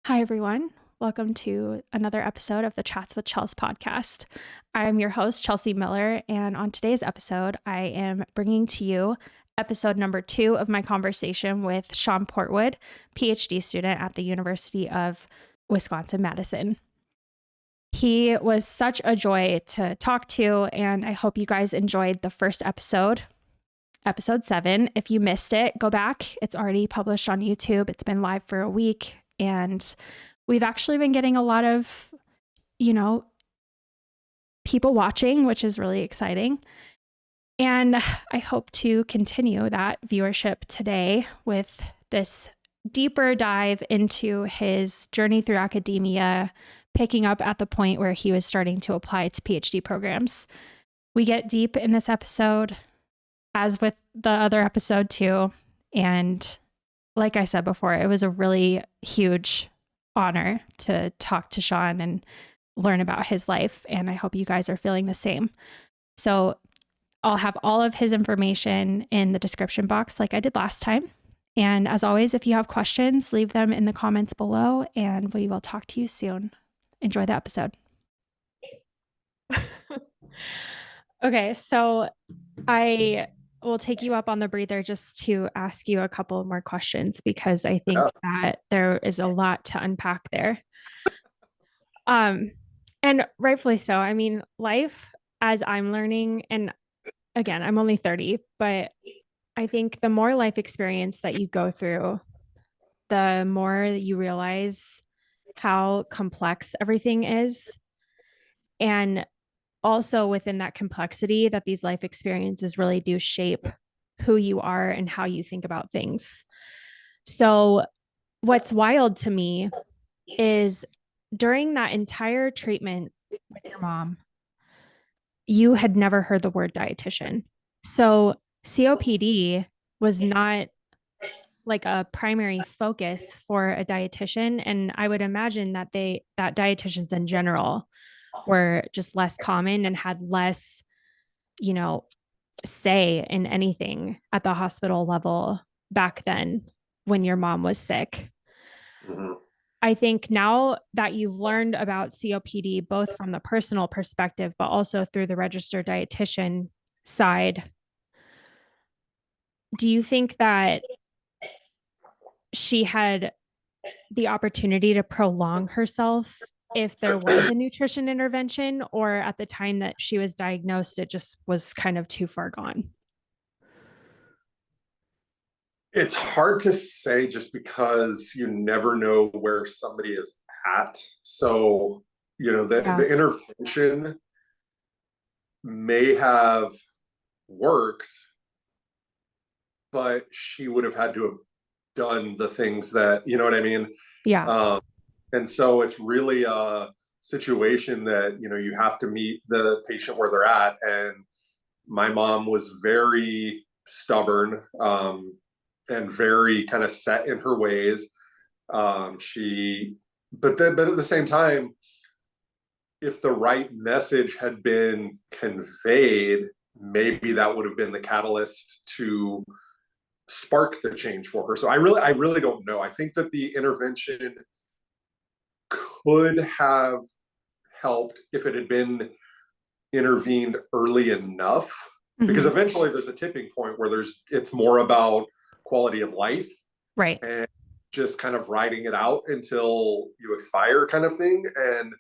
Hi, everyone. Welcome to another episode of the Chats with Chels podcast. I'm your host, Chelsea Miller, and on today's episode, I am bringing to you episode number 2 of my conversation with Shawn Portwood, PhD student at the University of Wisconsin-Madison. He was such a joy to talk to, and I hope you guys enjoyed the first episode 7. If you missed it, go back. It's already published on YouTube. It's been live for a week. And we've actually been getting a lot of, people watching, which is really exciting. And I hope to continue that viewership today with this deeper dive into his journey through academia, picking up at the point where he was starting to apply to PhD programs. We get deep in this episode, as with the other episode too. And like I said before, it was a really huge honor to talk to Shawn and learn about his life. And I hope you guys are feeling the same. So I'll have all of his information in the description box like I did last time. And as always, if you have questions, leave them in the comments below and we will talk to you soon. Enjoy the episode. Okay, so I will take you up on the breather just to ask you a couple more questions because I think that there is a lot to unpack there. And rightfully so. I mean, life as I'm learning, and again, I'm only 30, but I think the more life experience that you go through, the more you realize how complex everything is. And also within that complexity, that these life experiences really do shape who you are and how you think about things. So what's wild to me is during that entire treatment with your mom, you had never heard the word dietitian. So COPD was not like a primary focus for a dietitian. And I would imagine that dietitians in general were just less common and had less, say in anything at the hospital level back then when your mom was sick. Mm-hmm. I think now that you've learned about COPD, both from the personal perspective, but also through the registered dietitian side, do you think that she had the opportunity to prolong herself if there was a nutrition intervention, or at the time that she was diagnosed, it just was kind of too far gone? It's hard to say just because you never know where somebody is at. So, the intervention may have worked, but she would have had to have done the things that, you know what I mean? Yeah. And so it's really a situation that, you have to meet the patient where they're at. And my mom was very stubborn, and very kind of set in her ways. But at the same time, if the right message had been conveyed, maybe that would have been the catalyst to spark the change for her. So I really don't know. I think that the intervention could have helped if it had been intervened early enough, because eventually there's a tipping point where it's more about quality of life, right, and just kind of riding it out until you expire kind of thing. And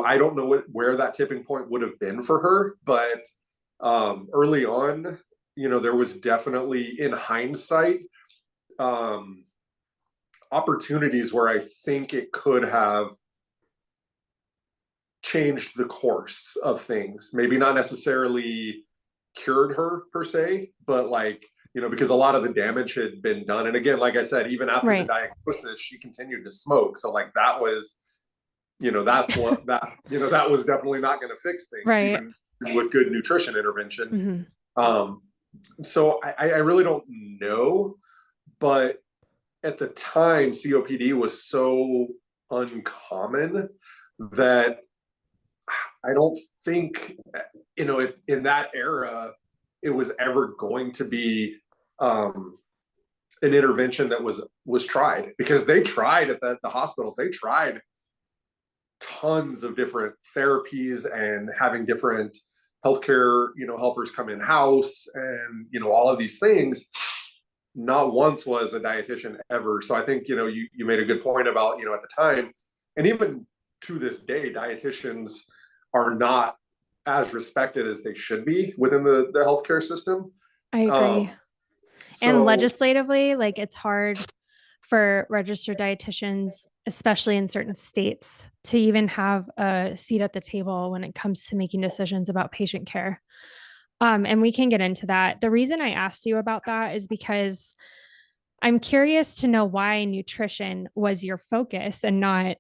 I don't know where that tipping point would have been for her, but early on, there was definitely, in hindsight, opportunities where I think it could have changed the course of things. Maybe not necessarily cured her per se, but because a lot of the damage had been done. And again, like I said, even after the diagnosis, she continued to smoke. So that was, that's what that was definitely not going to fix things, right, even with good nutrition intervention. So I really don't know, but at the time, COPD was so uncommon that I don't think, in that era, it was ever going to be an intervention that was tried, because they tried at the hospitals, they tried tons of different therapies and having different healthcare, helpers come in house and, all of these things. Not once was a dietitian ever. So I think, you made a good point about, at the time, and even to this day, dietitians are not as respected as they should be within the healthcare system. I agree. And legislatively, like, it's hard for registered dietitians, especially in certain states, to even have a seat at the table when it comes to making decisions about patient care. And we can get into that. The reason I asked you about that is because I'm curious to know why nutrition was your focus and not,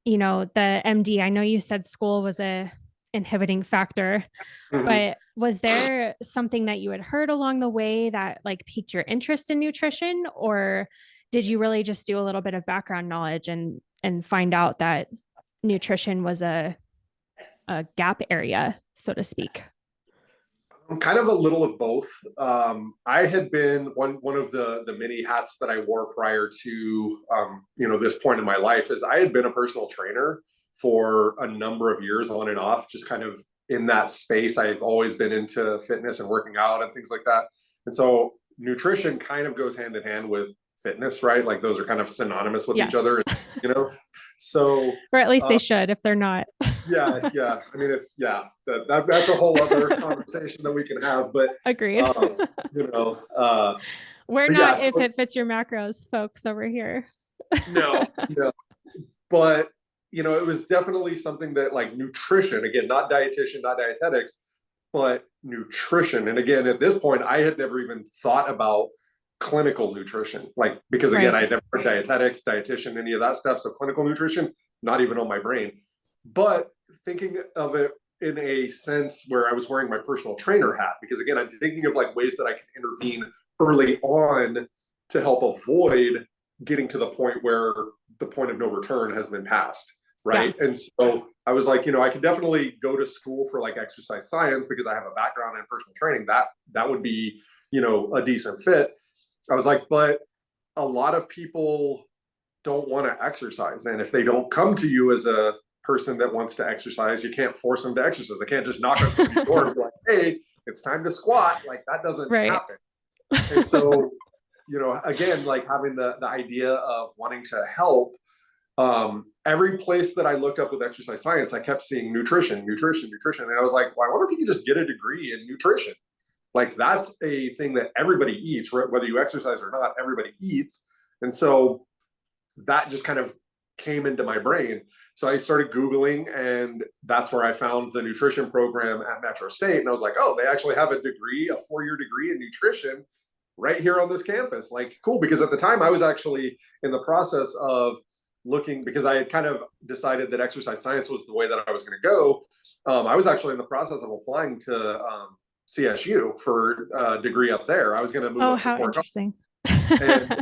the MD. I know you said school was a inhibiting factor, but was there something that you had heard along the way that like piqued your interest in nutrition, or did you really just do a little bit of background knowledge and find out that nutrition was a gap area, so to speak? Kind of a little of both. I had been one of the many hats that I wore prior to this point in my life is I had been a personal trainer for a number of years on and off, just kind of in that space. I've always been into fitness and working out and things like that. And so nutrition kind of goes hand in hand with fitness, right? Like those are kind of synonymous with each other, So, or at least they should, if they're not. yeah. I mean, that's a whole other conversation that we can have. But agreed. We're not if it fits your macros, folks over here. no. But it was definitely something that, like, nutrition, again, not dietitian, not dietetics, but nutrition. And again, at this point, I had never even thought about clinical nutrition, like, because again, I had never heard dietetics, dietitian, any of that stuff. So clinical nutrition, not even on my brain. But thinking of it in a sense where I was wearing my personal trainer hat, because again, I'm thinking of like ways that I can intervene early on to help avoid getting to the point where the point of no return has been passed. Right. Yeah. And so I was like, I could definitely go to school for like exercise science because I have a background in personal training. That would be, a decent fit. I was like, but a lot of people don't want to exercise. And if they don't come to you as a person that wants to exercise, you can't force them to exercise. I can't just knock on somebody's door and be like, hey, it's time to squat. Like, that doesn't happen. And so, again, like having the idea of wanting to help, every place that I looked up with exercise science, I kept seeing nutrition. And I was like, well, I wonder if you could just get a degree in nutrition. Like, that's a thing that everybody eats, right? Whether you exercise or not, everybody eats. And so that just kind of came into my brain. So I started Googling, and that's where I found the nutrition program at Metro State. And I was like, oh, they actually have a degree, a 4-year degree in nutrition right here on this campus. Like, cool. Because at the time I was actually in the process of looking, because I had kind of decided that exercise science was the way that I was going to go. I was actually in the process of applying to CSU for a degree up there. I was going to move up to Fort interesting. But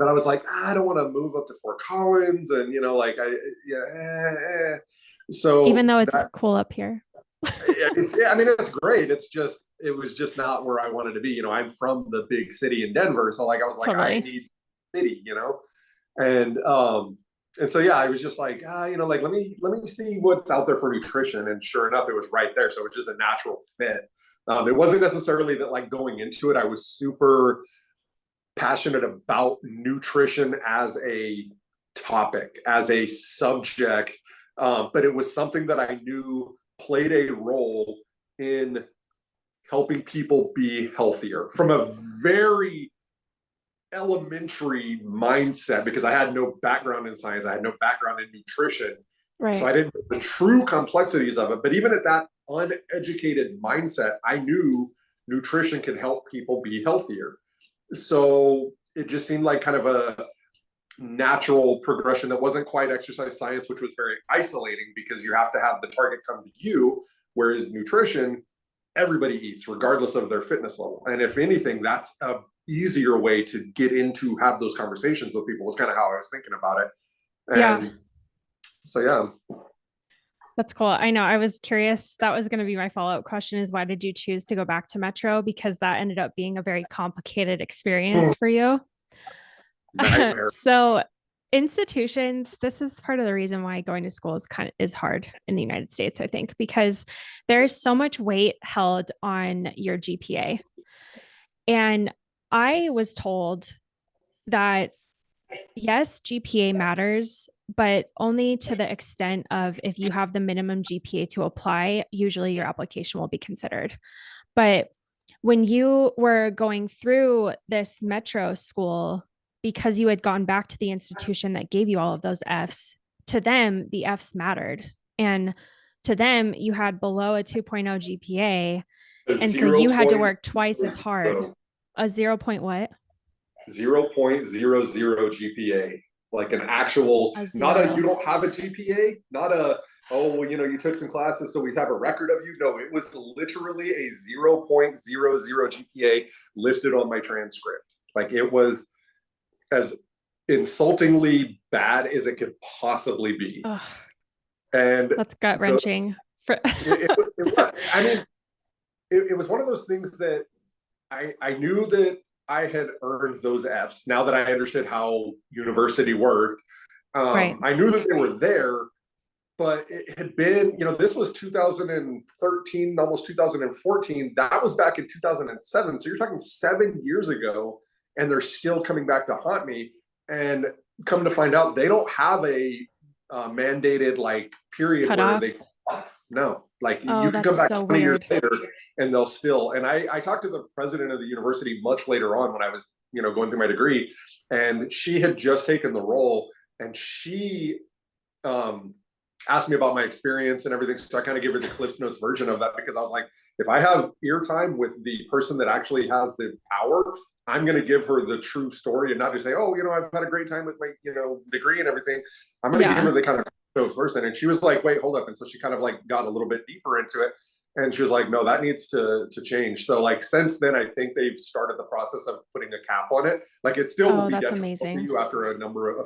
I was like, I don't want to move up to Fort Collins, and so even though it's cool up here. I mean, it's great. It was just not where I wanted to be. I'm from the big city in Denver, so like I was like, totally. I need city, and so yeah, I was just like, like let me see what's out there for nutrition, and sure enough, it was right there. So it was just a natural fit. It wasn't necessarily that, like, going into it, I was super passionate about nutrition as a topic, as a subject, but it was something that I knew played a role in helping people be healthier from a very elementary mindset, because I had no background in science, I had no background in nutrition, right? So I didn't know the true complexities of it. But even at that uneducated mindset, I knew nutrition can help people be healthier. So it just seemed like kind of a natural progression that wasn't quite exercise science, which was very isolating because you have to have the target come to you. Whereas nutrition, everybody eats regardless of their fitness level. And if anything, that's a easier way to get into, have those conversations with people, was kind of how I was thinking about it. And so, yeah. That's cool. I know. I was curious. That was going to be my follow-up question is why did you choose to go back to Metro? Because that ended up being a very complicated experience for you. Nightmare. So institutions, this is part of the reason why going to school is hard in the United States, I think, because there's so much weight held on your GPA. And I was told that yes, GPA matters, but only to the extent of if you have the minimum GPA to apply, usually your application will be considered. But when you were going through this metro school, because you had gone back to the institution that gave you all of those Fs, to them, the Fs mattered. And to them, you had below a 2.0 GPA. A And so zero you had to point work twice as hard. A 0. Point what? 0.00 GPA, like an actual, A not a, you zero. don't have a GPA, not a, oh, well, you took some classes, so we have a record of you. No, it was literally a 0.00 GPA listed on my transcript. Like it was as insultingly bad as it could possibly be. Ugh, And that's gut the, wrenching. For I mean, it was one of those things that I knew that I had earned those Fs. Now that I understood how university worked, right. I knew that they were there, but it had been, this was 2013, almost 2014. That was back in 2007. So you're talking 7 years ago, and they're still coming back to haunt me. And come to find out, they don't have a mandated like period Cut where they off. fall off. No, like Oh, you can that's come back so 20 years weird. later and they'll still. And I talked to the president of the university much later on when I was, going through my degree, and she had just taken the role, and she um, asked me about my experience and everything. So I kind of gave her the Cliff's Notes version of that because I was like, if I have ear time with the person that actually has the power, I'm going to give her the true story and not just say, oh, I've had a great time with my, degree and everything. I'm going to give Yeah. her the kind of person. And she was like, wait, hold up. And so she kind of like got a little bit deeper into it. And she was like, no, that needs to change. So like since then, I think they've started the process of putting a cap on it. Like it still will Oh, be that's detrimental to amazing. you after a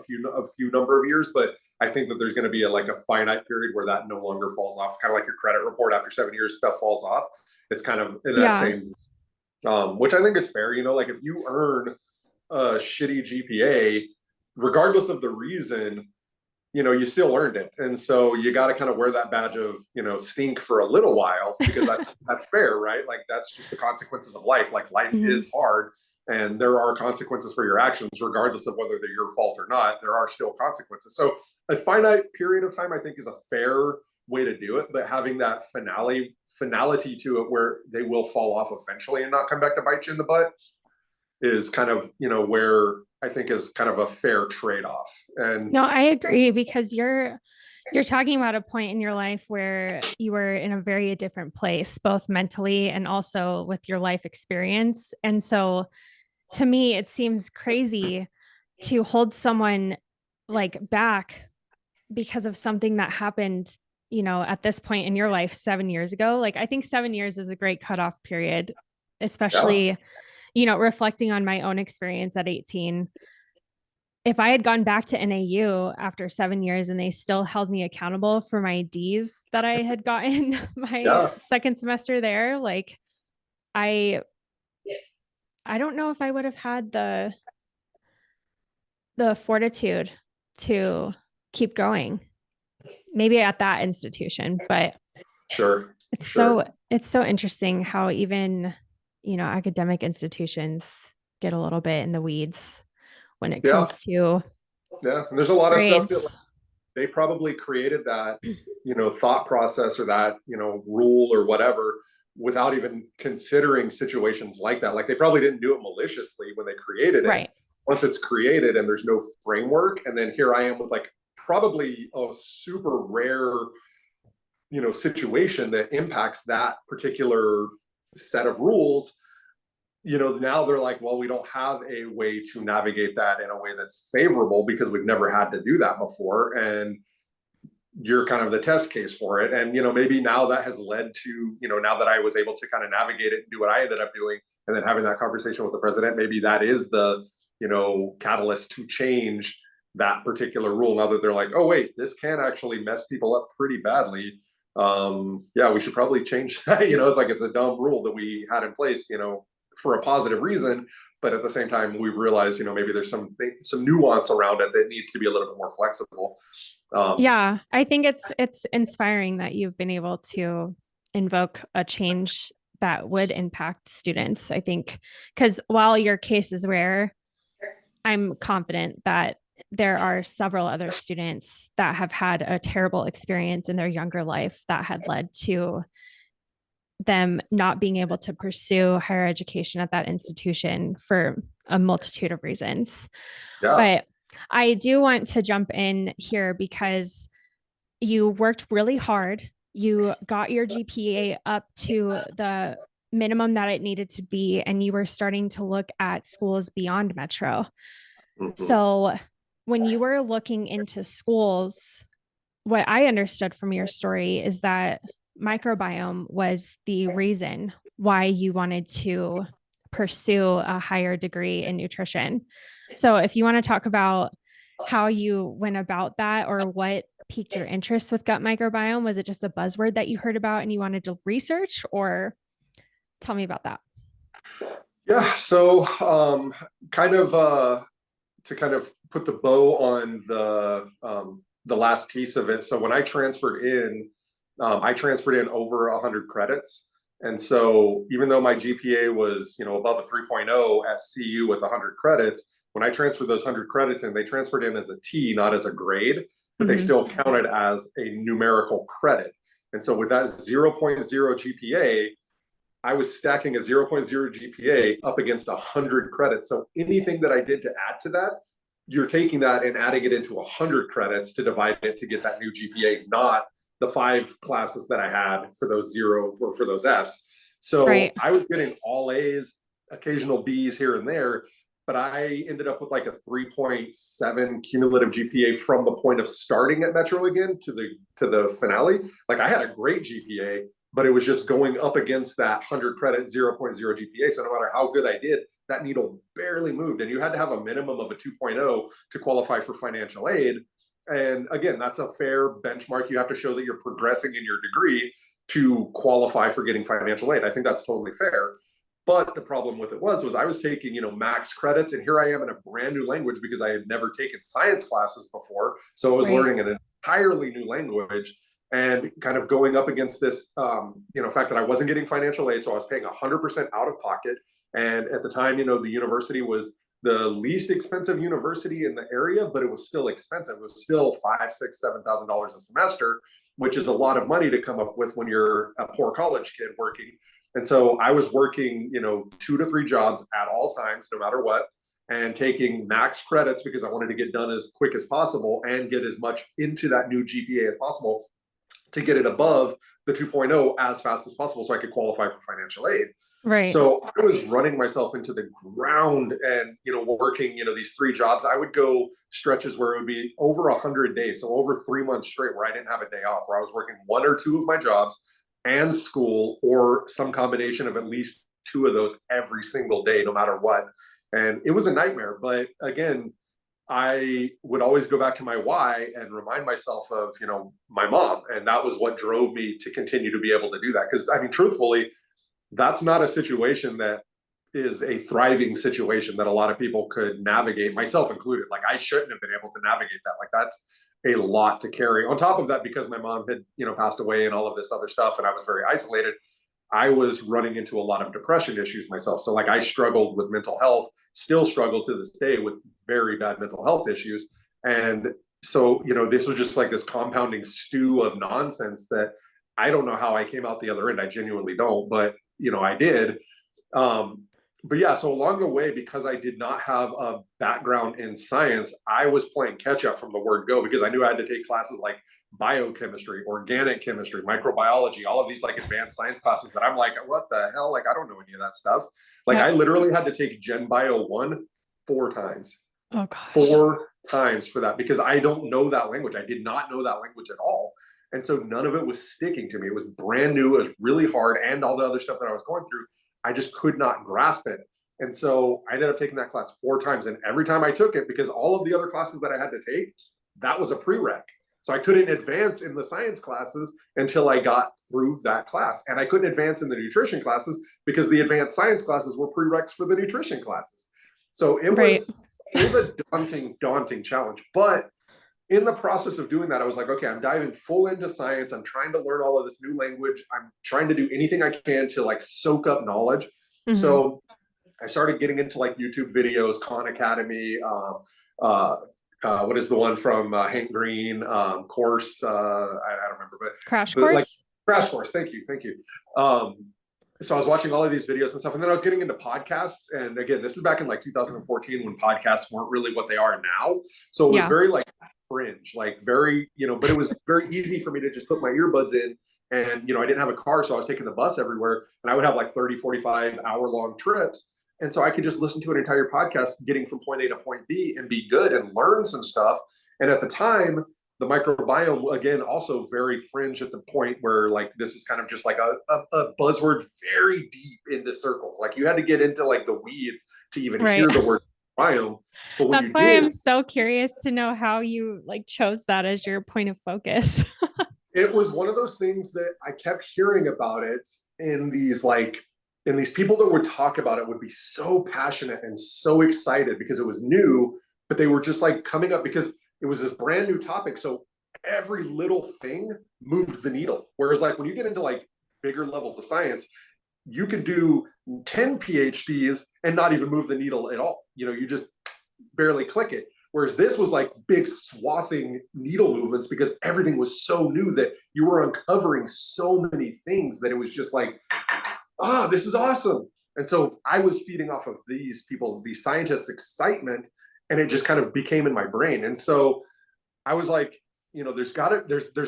few number of years, but I think that there's going to be like a finite period where that no longer falls off. Kind of like your credit report after 7 years, stuff falls off. It's kind of in that Yeah. same, which I think is fair. Like if you earn a shitty GPA, regardless of the reason, you still earned it. And so you got to kind of wear that badge of, stink for a little while because that's fair, right? Like that's just the consequences of life. Like life Mhm. is hard and there are consequences for your actions, regardless of whether they're your fault or not. There are still consequences. So a finite period of time, I think, is a fair way to do it, but having that finality to it where they will fall off eventually and not come back to bite you in the butt is kind of, where I think is kind of a fair trade-off. And No, I agree because you're talking about a point in your life where you were in a very different place, both mentally and also with your life experience. And so to me, it seems crazy to hold someone like back because of something that happened, at this point in your life 7 years ago. Like, I think 7 years is a great cutoff period, yeah, especially, reflecting on my own experience at 18. If I had gone back to NAU after 7 years and they still held me accountable for my D's that I had gotten my yeah, second semester there, like I I don't know if I would have had the fortitude to keep going. Maybe at that institution, but sure, it's sure. so it's so interesting how even, academic institutions get a little bit in the weeds when it Yeah, comes to yeah. And there's a lot of stuff that like, grades. they probably created that, thought process or that, rule or whatever without even considering situations like that. Like they probably didn't do it maliciously when they created it. Right. Once it's created and there's no framework, and then here I am with like probably a super rare, situation that impacts that particular set of rules. Now they're like, well, we don't have a way to navigate that in a way that's favorable because we've never had to do that before. And you're kind of the test case for it. And, maybe now that has led to, now that I was able to kind of navigate it and do what I ended up doing, and then having that conversation with the president, maybe that is the, catalyst to change that particular rule. Now that they're like, oh wait, this can actually mess people up pretty badly. Yeah, we should probably change that. It's like it's a dumb rule that we had in place, for a positive reason, but at the same time, we've realized, maybe there's some nuance around it that needs to be a little bit more flexible. Yeah, I think it's inspiring that you've been able to invoke a change that would impact students. I think because while your case is rare, I'm confident that there are several other students that have had a terrible experience in their younger life that had led to them not being able to pursue higher education at that institution for a multitude of reasons. Yeah. But I do want to jump in here because you worked really hard. You got your GPA up to the minimum that it needed to be, and you were starting to look at schools beyond Metro. Mm-hmm. So, when you were looking into schools, what I understood from your story is that microbiome was the reason why you wanted to pursue a higher degree in nutrition. So, if you want to talk about how you went about that or what piqued your interest with gut microbiome, was it just a buzzword that you heard about and you wanted to research, or tell me about that? Yeah. So, kind of to kind of put the bow on the last piece of it. So when I transferred in over 100 credits. And so even though my GPA was, above a 3.0 at CU with 100 credits, when I transferred those 100 credits in, they transferred in as a T, not as a grade, but they still counted as a numerical credit. And so with that zero point 0.0 GPA, I was stacking a 0.0 GPA up against 100 credits. So anything that I did to add to that, you're taking that and adding it into 100 credits to divide it to get that new GPA, not the 5 classes that I had for those 0 or for those Fs. So Right. I was getting all A's, occasional B's here and there, but I ended up with like a 3.7 cumulative GPA from the point of starting at Metro again to the finale. Like I had a great GPA, but it was just going up against that 100 credit 0.0 GPA. So no matter how good I did, that needle barely moved. And you had to have a minimum of a 2.0 to qualify for financial aid. And again, that's a fair benchmark. You have to show that you're progressing in your degree to qualify for getting financial aid. I think that's totally fair. But the problem with it was I was taking, max credits, and here I am in a brand new language because I had never taken science classes before. So I was learning an entirely new language and kind of going up against this, fact that I wasn't getting financial aid. So I was paying 100% out of pocket. And at the time, the university was the least expensive university in the area, but it was still expensive. It was still $5,000, $6,000, $7,000 a semester, which is a lot of money to come up with when you're a poor college kid working. And so I was working, 2 to 3 jobs at all times, no matter what, and taking max credits because I wanted to get done as quick as possible and get as much into that new GPA as possible to get it above the 2.0 as fast as possible so I could qualify for financial aid. Right. So I was running myself into the ground and, working, these 3 jobs. I would go stretches where it would be over 100 days. So over 3 months straight where I didn't have a day off, where I was working 1 or 2 of my jobs and school or some combination of at least 2 of those every single day, no matter what. And it was a nightmare. But again, I would always go back to my why and remind myself of, my mom. And that was what drove me to continue to be able to do that. Because truthfully, that's not a situation that is a thriving situation that a lot of people could navigate, myself included. Like I shouldn't have been able to navigate that. Like that's a lot to carry. On top of that, because my mom had, passed away and all of this other stuff, and I was very isolated, I was running into a lot of depression issues myself. So like I struggled with mental health, still struggle to this day with very bad mental health issues. And so, this was just like this compounding stew of nonsense that I don't know how I came out the other end. I genuinely don't, but I did. But yeah, so along the way, because I did not have a background in science, I was playing catch up from the word go because I knew I had to take classes like biochemistry, organic chemistry, microbiology, all of these like advanced science classes that I'm like, what the hell? Like, I don't know any of that stuff. Like, I literally had to take Gen Bio 1 4 times. Oh, gosh. 4 times for that because I don't know that language. I did not know that language at all. And so none of it was sticking to me. It was brand new. It was really hard. And all the other stuff that I was going through, I just could not grasp it. And so I ended up taking that class 4 times. And every time I took it, because all of the other classes that I had to take, that was a prereq. So I couldn't advance in the science classes until I got through that class. And I couldn't advance in the nutrition classes because the advanced science classes were prereqs for the nutrition classes. So it was a daunting challenge. But in the process of doing that, I was like, okay, I'm diving full into science. I'm trying to learn all of this new language. I'm trying to do anything I can to like soak up knowledge. Mm-hmm. So I started getting into like YouTube videos, Khan Academy, what is the one from Hank Green course? I don't remember, but Crash Course. Like, Crash Course. Thank you. So I was watching all of these videos and stuff, and then I was getting into podcasts. And again, this is back in like 2014 when podcasts weren't really what they are now. So it was very like fringe, like very, but it was very easy for me to just put my earbuds in. And, I didn't have a car, so I was taking the bus everywhere, and I would have like 30, 45 hour long trips. And so I could just listen to an entire podcast getting from point A to point B and be good and learn some stuff. And at the time, the microbiome, again, also very fringe at the point where like this was kind of just like a buzzword very deep into circles. Like you had to get into like the weeds to even hear the word biome. But that's why I'm so curious to know how you like chose that as your point of focus. It was one of those things that I kept hearing about it in these people that would talk about it would be so passionate and so excited because it was new, but they were just like coming up because it was this brand new topic. So every little thing moved the needle. Whereas like when you get into like bigger levels of science, you could do 10 PhDs and not even move the needle at all. You just barely click it. Whereas this was like big swathing needle movements because everything was so new that you were uncovering so many things that it was just like, this is awesome. And so I was feeding off of these scientists' excitement, and it just kind of became in my brain. And so I was like, there's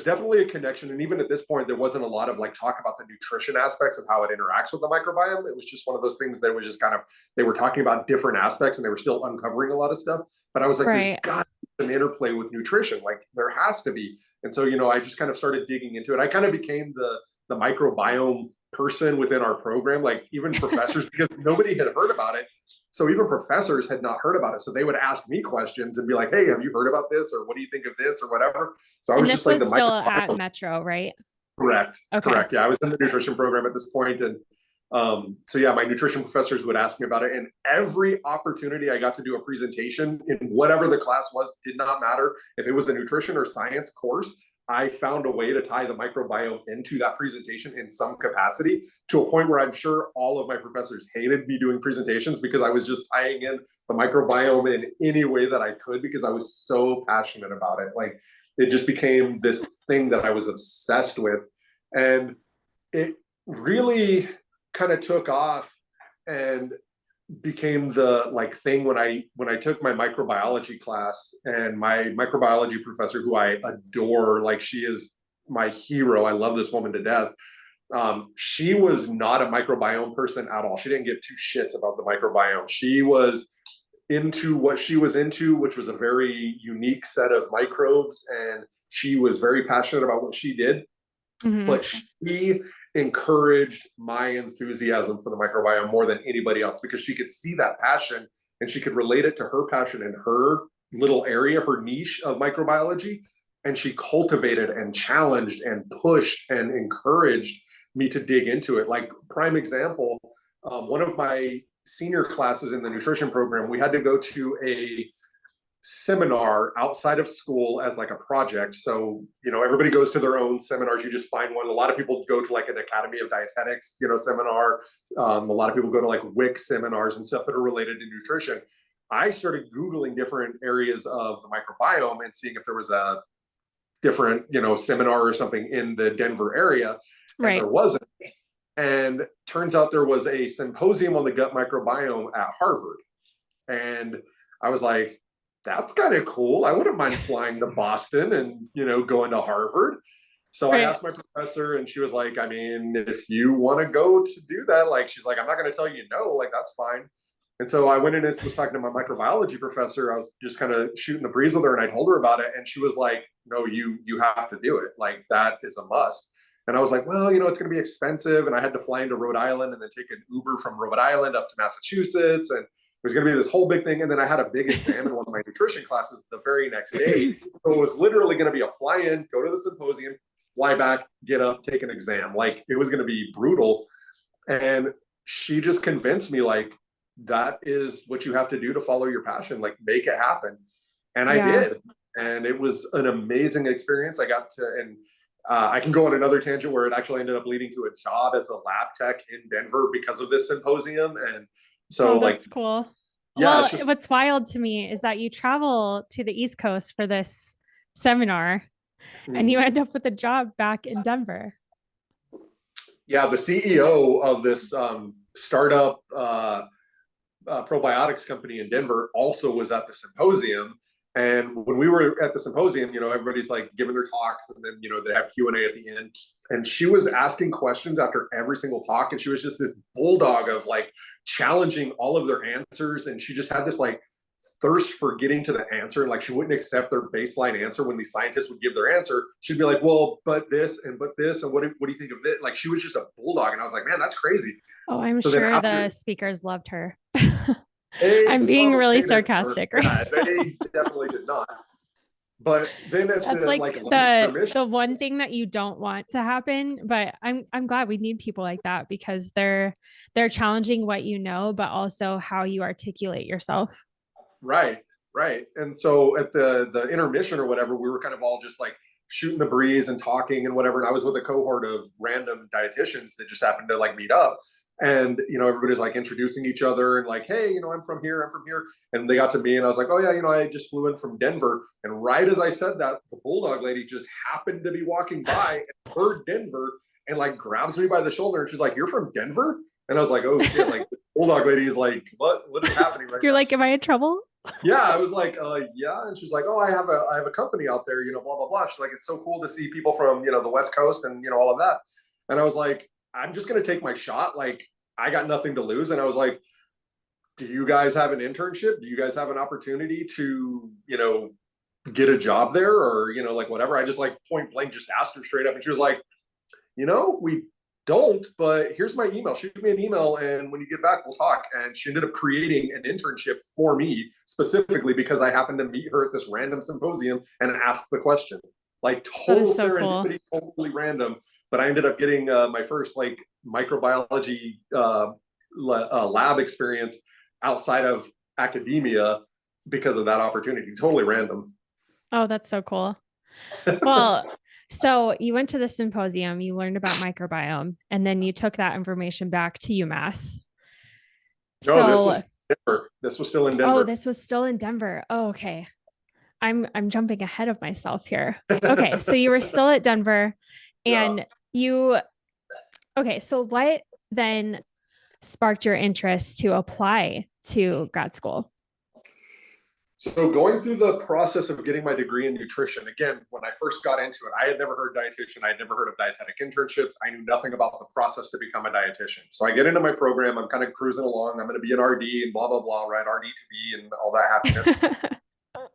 definitely a connection. And even at this point, there wasn't a lot of like talk about the nutrition aspects of how it interacts with the microbiome. It was just one of those things that was just kind of, they were talking about different aspects and they were still uncovering a lot of stuff. But I was like, there's got to be an interplay with nutrition. Like there has to be. And so, I just kind of started digging into it. I kind of became the microbiome person within our program, like even professors, because nobody had heard about it. So even professors had not heard about it. So they would ask me questions and be like, hey, have you heard about this? Or what do you think of this or whatever? So I was just like, still at Metro, right? Correct. Okay. Correct. Yeah. I was in the nutrition program at this point. And so yeah, my nutrition professors would ask me about it. And every opportunity I got to do a presentation in whatever the class was, did not matter if it was a nutrition or science course, I found a way to tie the microbiome into that presentation in some capacity, to a point where I'm sure all of my professors hated me doing presentations because I was just tying in the microbiome in any way that I could because I was so passionate about it. Like it just became this thing that I was obsessed with. And it really kind of took off and became the like thing when I took my microbiology class, and my microbiology professor, who I adore, like she is my hero. I love this woman to death. She was not a microbiome person at all. She didn't give two shits about the microbiome. She was into what she was into, which was a very unique set of microbes, and she was very passionate about what she did. Mm-hmm. But she encouraged my enthusiasm for the microbiome more than anybody else because she could see that passion and she could relate it to her passion in her little area, her niche of microbiology. And she cultivated and challenged and pushed and encouraged me to dig into it. Like prime example, one of my senior classes in the nutrition program, we had to go to a seminar outside of school as like a project. So, everybody goes to their own seminars. You just find one. A lot of people go to like an Academy of Dietetics, seminar. A lot of people go to like WIC seminars and stuff that are related to nutrition. I started Googling different areas of the microbiome and seeing if there was a different, seminar or something in the Denver area. And there wasn't. And turns out there was a symposium on the gut microbiome at Harvard. And I was like, that's kind of cool. I wouldn't mind flying to Boston and, going to Harvard. So I asked my professor, and she was like, I mean, if you want to go to do that, like, she's like, I'm not going to tell you no, like, that's fine. And so I went in and was talking to my microbiology professor. I was just kind of shooting the breeze with her, and I told her about it. And she was like, no, you have to do it. Like, that is a must. And I was like, well, you know, it's going to be expensive. And I had to fly into Rhode Island and then take an Uber from Rhode Island up to Massachusetts. And it was going to be this whole big thing. And then I had a big exam in one of my nutrition classes the very next day. So it was literally going to be a fly in, go to the symposium, fly back, get up, take an exam. Like it was going to be brutal. And she just convinced me, like, that is what you have to do to follow your passion, like make it happen. And I did. And it was an amazing experience. I got to, and I can go on another tangent where it actually ended up leading to a job as a lab tech in Denver because of this symposium. And so, that's cool. Yeah, well, what's wild to me is that you travel to the East Coast for this seminar and you end up with a job back in Denver. Yeah, the CEO of this startup probiotics company in Denver also was at the symposium. And when we were at the symposium, you know, everybody's like giving their talks, and then, you know, they have Q&A at the end. And she was asking questions after every single talk. And she was just this bulldog of like challenging all of their answers. And she just had this like thirst for getting to the answer. And like, she wouldn't accept their baseline answer when the scientists would give their answer. She'd be like, well, but this, and what do you think of this? Like, she was just a bulldog. And I was like, man, that's crazy. Oh, I'm sure the speakers loved her. I'm being really sarcastic, right? Yeah, they definitely did not. But then at that's the one thing that you don't want to happen. But I'm glad we need people like that, because they're challenging what you know, but also how you articulate yourself. Right. And so at the intermission or whatever, we were kind of all just like shooting the breeze and talking and whatever. And I was with a cohort of random dietitians that just happened to like meet up. And, you know, everybody's like introducing each other and like, hey, you know, I'm from here. And they got to me and I was like, oh yeah, you know, I just flew in from Denver. And right as I said that, the bulldog lady just happened to be walking by and heard Denver and like grabs me by the shoulder. And she's like, you're from Denver? And I was like, oh shit, like the bulldog lady is like, what is happening right You're now? like, am I in trouble? Yeah, I was like, yeah. And she's like, oh, I have a company out there, you know, blah, blah, blah. She's like, it's so cool to see people from, you know, the West Coast and, you know, all of that. And I was like, I'm just going to take my shot. Like, I got nothing to lose. And I was like, do you guys have an internship? Do you guys have an opportunity to, you know, get a job there, or, you know, like whatever? I just like point blank just asked her straight up. And she was like, you know, we don't, but here's my email. Shoot me an email, and when you get back, we'll talk. And she ended up creating an internship for me specifically because I happened to meet her at this random symposium and ask the question. Like total serendipity, cool. Totally random. But I ended up getting my first like microbiology lab experience outside of academia because of that opportunity. Totally random. Oh, that's so cool. Well, so you went to the symposium, you learned about microbiome, and then you took that information back to UMass. No, so, this was Denver. This was still in Denver. Oh, this was still in Denver. Oh, okay. I'm jumping ahead of myself here. Okay, so you were still at Denver, and okay, so what then sparked your interest to apply to grad school? So going through the process of getting my degree in nutrition, again, when I first got into it, I had never heard dietitian. I had never heard of dietetic internships. I knew nothing about the process to become a dietitian. So I get into my program. I'm kind of cruising along. I'm going to be an RD and blah, blah, blah, right? RD to be and all that happiness.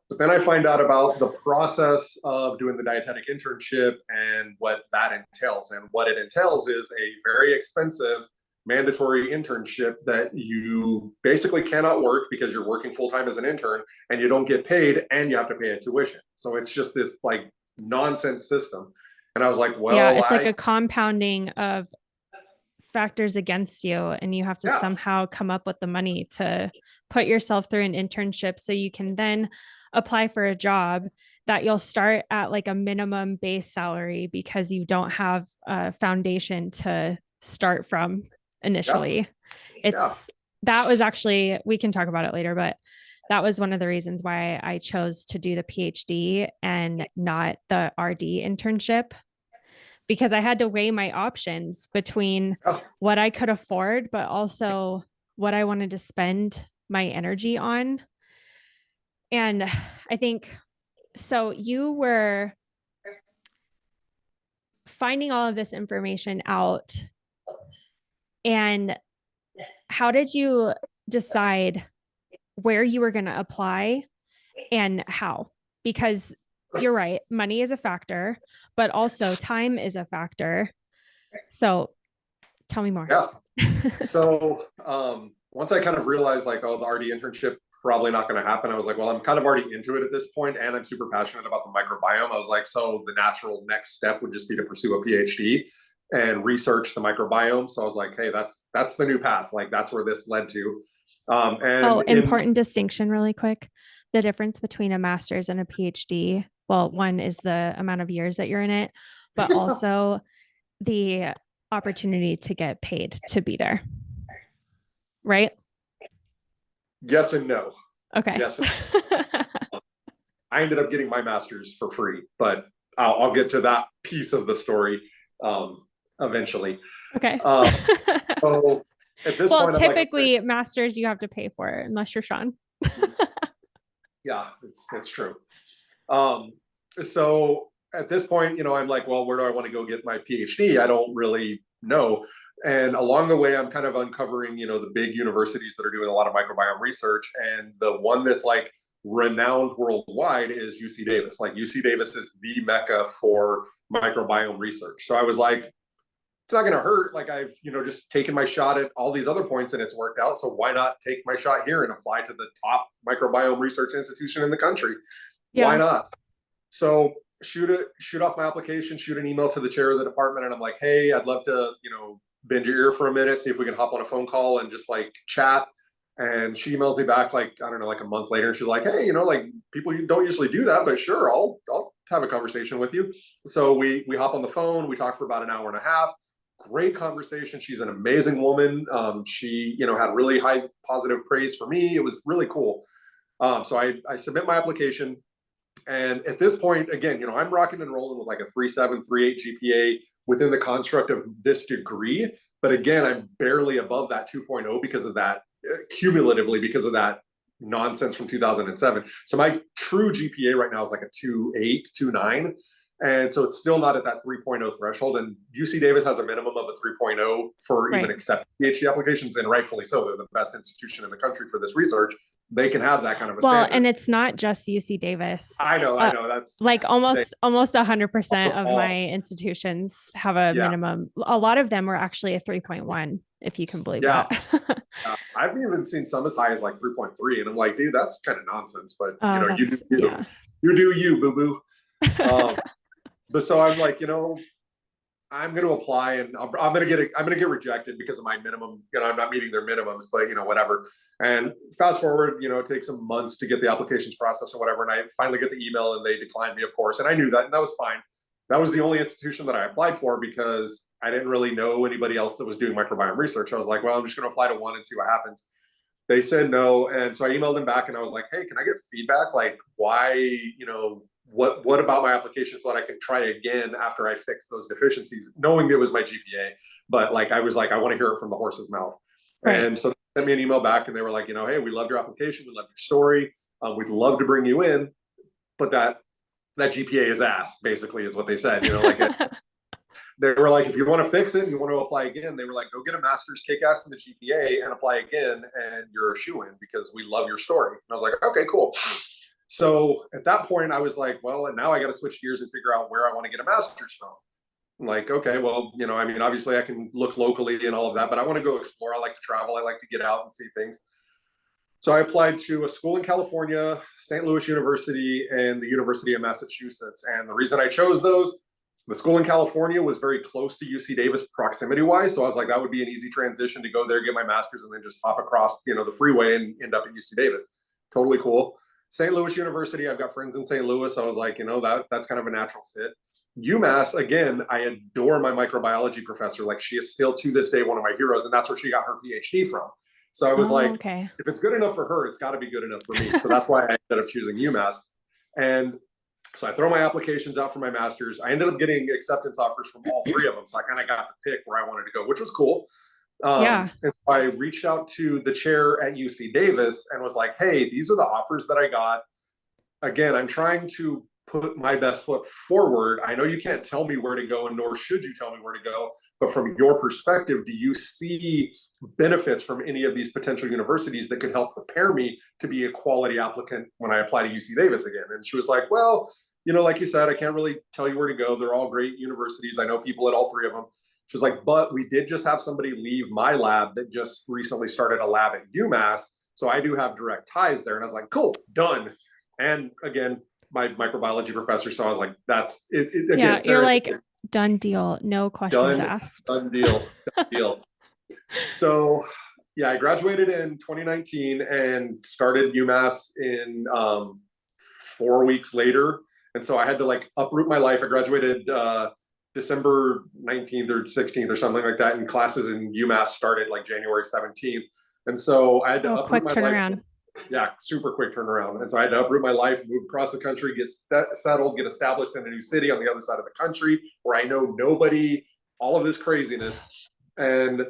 But then I find out about the process of doing the dietetic internship and what that entails. And what it entails is a very expensive mandatory internship that you basically cannot work because you're working full-time as an intern and you don't get paid and you have to pay a tuition. So it's just this like nonsense system. And I was like, well, yeah, it's like a compounding of factors against you, and you have to somehow come up with the money to put yourself through an internship so you can then apply for a job that you'll start at like a minimum base salary because you don't have a foundation to start from initially. That was actually, we can talk about it later, but that was one of the reasons why I chose to do the PhD and not the RD internship, because I had to weigh my options between what I could afford, but also what I wanted to spend my energy on. And I think, so you were finding all of this information out, and how did you decide where you were going to apply and how? Because you're right, money is a factor, but also time is a factor. So tell me more. Yeah. So once I kind of realized like, oh, the RD internship probably not going to happen, I was like, well, I'm kind of already into it at this point, and I'm super passionate about the microbiome. I was like, so the natural next step would just be to pursue a PhD and research the microbiome. So I was like, hey, that's the new path. Like that's where this led to. Oh, And in important distinction, really quick. The difference between a master's and a PhD. Well, one is the amount of years that you're in it, but also the opportunity to get paid to be there. Right? yes and no. Okay. Yes. I ended up getting my master's for free, but I'll get to that piece of the story eventually. Okay. So at this Well, point, I'm like, typically masters you have to pay for it unless you're Shawn. yeah, it's true. Um, so at this point, I'm like, well, where do I want to go get my PhD? I don't really know. And along the way, I'm kind of uncovering, the big universities that are doing a lot of microbiome research. And the one that's like renowned worldwide is UC Davis. Like UC Davis is the mecca for microbiome research. So I was like, it's not going to hurt. Like I've, just taken my shot at all these other points and it's worked out. So why not take my shot here and apply to the top microbiome research institution in the country? Why Yeah. not? So shoot off my application, shoot an email to the chair of the department, and I'm like, hey, I'd love to, bend your ear for a minute, see if we can hop on a phone call and just like chat. And she emails me back like, I don't know, like a month later, and she's like, hey, like people you don't usually do that, but sure, I'll have a conversation with you. So we hop on the phone, we talk for about an hour and a half. Great conversation. She's an amazing woman. She, had really high positive praise for me. It was really cool. So I submit my application. And at this point, again, I'm rocking and rolling with like a 3.7, 3.8 GPA within the construct of this degree. But again, I'm barely above that 2.0 because of that, cumulatively because of that nonsense from 2007. So my true GPA right now is like a 2.8, 2.9. And so it's still not at that 3.0 threshold. And UC Davis has a minimum of a 3.0 for even Right. accepting PhD applications, and rightfully so. They're the best institution in the country for this research. They can have that kind of a Well, standard. and it's not just UC Davis. I know. That's Like they almost 100% almost of all. my institutions have a Yeah, minimum. A lot of them were actually a 3.1, if you can believe yeah. that. I've even seen some as high as like 3.3, and I'm like, dude, that's kind of nonsense. But Oh, you do that's you, yeah. you do you, boo boo. But so I'm like, I'm going to apply, and I'm going to get rejected because of my minimum. I'm not meeting their minimums, but whatever. And fast forward, it takes some months to get the applications processed or whatever. And I finally get the email, and they declined me, of course. And I knew that, and that was fine. That was the only institution that I applied for because I didn't really know anybody else that was doing microbiome research. I was like, well, I'm just going to apply to one and see what happens. They said no, and so I emailed them back, and I was like, hey, can I get feedback? Like, why, what about my application so that I can try again after I fix those deficiencies, knowing it was my GPA. But like I was like, I want to hear it from the horse's mouth. Right. And so they sent me an email back, and they were like, hey, we loved your application, we loved your story, we'd love to bring you in, but that GPA is ass, basically, is what they said. They were like, if you want to fix it and you want to apply again, they were like, go get a master's, kick ass in the GPA, and apply again, and you're a shoe in because we love your story. And I was like, okay, cool. So at that point, I was like, well, and now I got to switch gears and figure out where I want to get a master's from. I'm like, okay, well, obviously I can look locally and all of that, but I want to go explore. I like to travel. I like to get out and see things. So I applied to a school in California, St. Louis University, and the University of Massachusetts. And the reason I chose those, the school in California was very close to UC Davis proximity wise. So I was like, that would be an easy transition to go there, get my master's, and then just hop across, the freeway and end up at UC Davis. Totally cool. St. Louis University, I've got friends in St. Louis. So I was like, that's kind of a natural fit. UMass, again, I adore my microbiology professor. Like she is still to this day one of my heroes, and that's where she got her PhD from. So I was Oh, like, okay. if it's good enough for her, it's got to be good enough for me. So that's why I ended up choosing UMass. And so I throw my applications out for my master's. I ended up getting acceptance offers from all three of them. So I kind of got to pick where I wanted to go, which was cool. Yeah. And so I reached out to the chair at UC Davis and was like, hey, these are the offers that I got. Again, I'm trying to put my best foot forward. I know you can't tell me where to go, and nor should you tell me where to go. But from your perspective, do you see benefits from any of these potential universities that could help prepare me to be a quality applicant when I apply to UC Davis again? And she was like, well, like you said, I can't really tell you where to go. They're all great universities. I know people at all three of them. She was like, but we did just have somebody leave my lab that just recently started a lab at UMass. So I do have direct ties there. And I was like, cool, done. And again, my microbiology professor. So I was like, that's it again, Yeah, you're Sarah, like, done deal, no questions done, asked. done deal, done deal. So yeah, I graduated in 2019 and started UMass in 4 weeks later. And so I had to like uproot my life. I graduated December 19th or 16th or something like that. And classes in UMass started like January 17th. And so I had to Oh, uproot quick my life. turnaround. Yeah, super quick turnaround. And so I had to uproot my life, move across the country, get settled, get established in a new city on the other side of the country where I know nobody, all of this craziness. And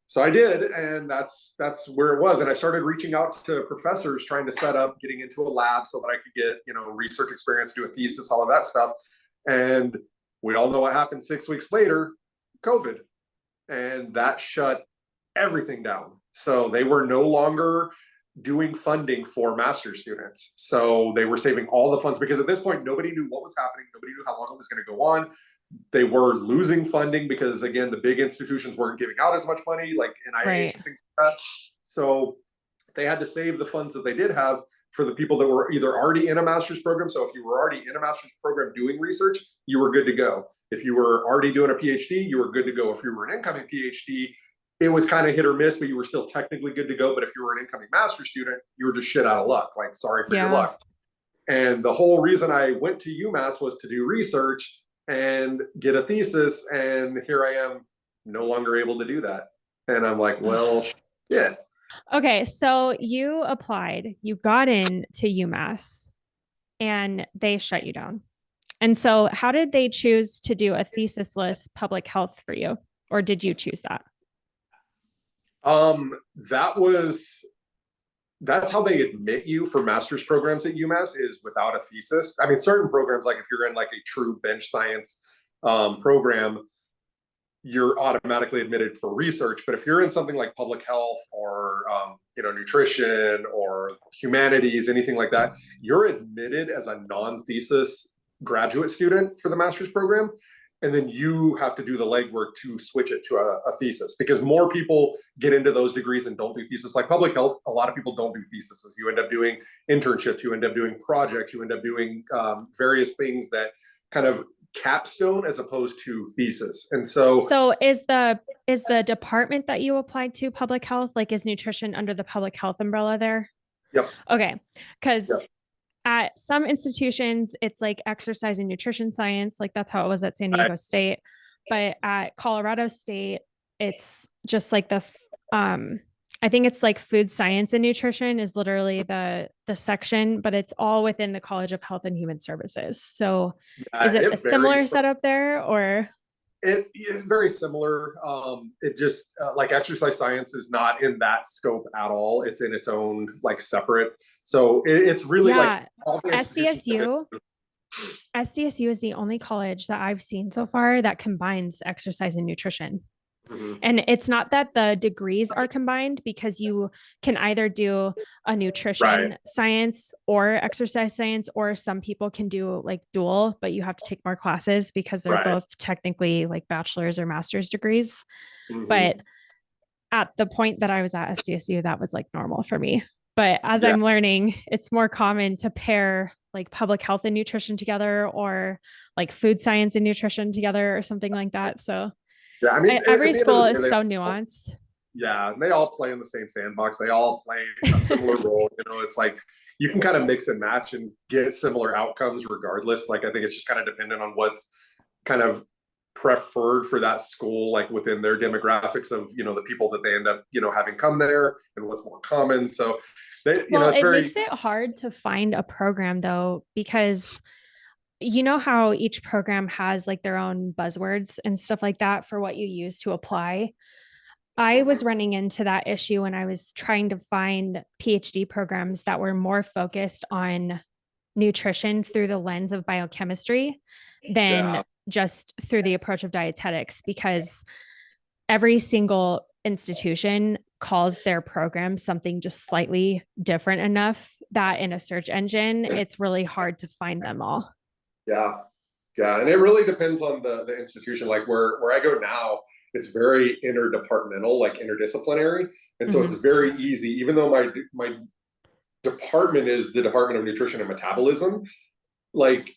so I did, and that's where it was. And I started reaching out to professors, trying to set up getting into a lab so that I could get, research experience, do a thesis, all of that stuff. And we all know what happened 6 weeks later, COVID, and that shut everything down. So they were no longer doing funding for master's students. So they were saving all the funds because at this point, nobody knew what was happening. Nobody knew how long it was going to go on. They were losing funding because, again, the big institutions weren't giving out as much money, like NIH Right. and things like that. So they had to save the funds that they did have for the people that were either already in a master's program. So if you were already in a master's program doing research, you were good to go. If you were already doing a PhD, you were good to go. If you were an incoming PhD, it was kind of hit or miss, but you were still technically good to go. But if you were an incoming master's student, you were just shit out of luck. Like, sorry for your luck. And the whole reason I went to UMass was to do research and get a thesis. And here I am no longer able to do that. And I'm like, well, yeah. Okay, so you applied, you got into UMass, and they shut you down. And so, how did they choose to do a thesis-less public health for you? Or did you choose that? That was that's how they admit you for master's programs at UMass is without a thesis. I mean, certain programs, like if you're in like a true bench science program, you're automatically admitted for research. But if you're in something like public health or nutrition or humanities, anything like that, you're admitted as a non-thesis graduate student for the master's program. And then you have to do the legwork to switch it to a thesis because more people get into those degrees and don't do thesis. Like public health, a lot of people don't do theses. You end up doing internships, you end up doing projects, you end up doing various things that kind of capstone as opposed to thesis. And so is the department that you applied to public health? Like, is nutrition under the public health umbrella there? Yep. Okay. Because yep. At some institutions, it's like exercise and nutrition science. Like that's how it was at San Diego State. But at Colorado State, it's just like I think it's like food science and nutrition is literally the section, but it's all within the College of Health and Human Services. So is it a similar setup there or? It is very similar. It just like exercise science is not in that scope at all. It's in its own like separate. So it's really like SDSU. SDSU is the only college that I've seen so far that combines exercise and nutrition. Mm-hmm. And it's not that the degrees are combined because you can either do a nutrition science or exercise science, or some people can do like dual, but you have to take more classes because they're both technically like bachelor's or master's degrees. Mm-hmm. But at the point that I was at SDSU, that was like normal for me. But as I'm learning, it's more common to pair like public health and nutrition together or like food science and nutrition together or something like that. So yeah, I mean, every school is so nuanced. Yeah, they all play in the same sandbox. They all play a similar role. It's like you can kind of mix and match and get similar outcomes regardless. Like I think it's just kind of dependent on what's kind of preferred for that school, like within their demographics of the people that they end up having come there and what's more common. So it makes it hard to find a program though, because you know how each program has like their own buzzwords and stuff like that for what you use to apply. I was running into that issue when I was trying to find PhD programs that were more focused on nutrition through the lens of biochemistry than just through the approach of dietetics, because every single institution calls their program something just slightly different enough that in a search engine, it's really hard to find them all. Yeah. Yeah, and it really depends on the institution. Like where I go now, it's very interdepartmental, like interdisciplinary, and so it's Mm-hmm. very easy. Even though my department is the Department of Nutrition and Metabolism, like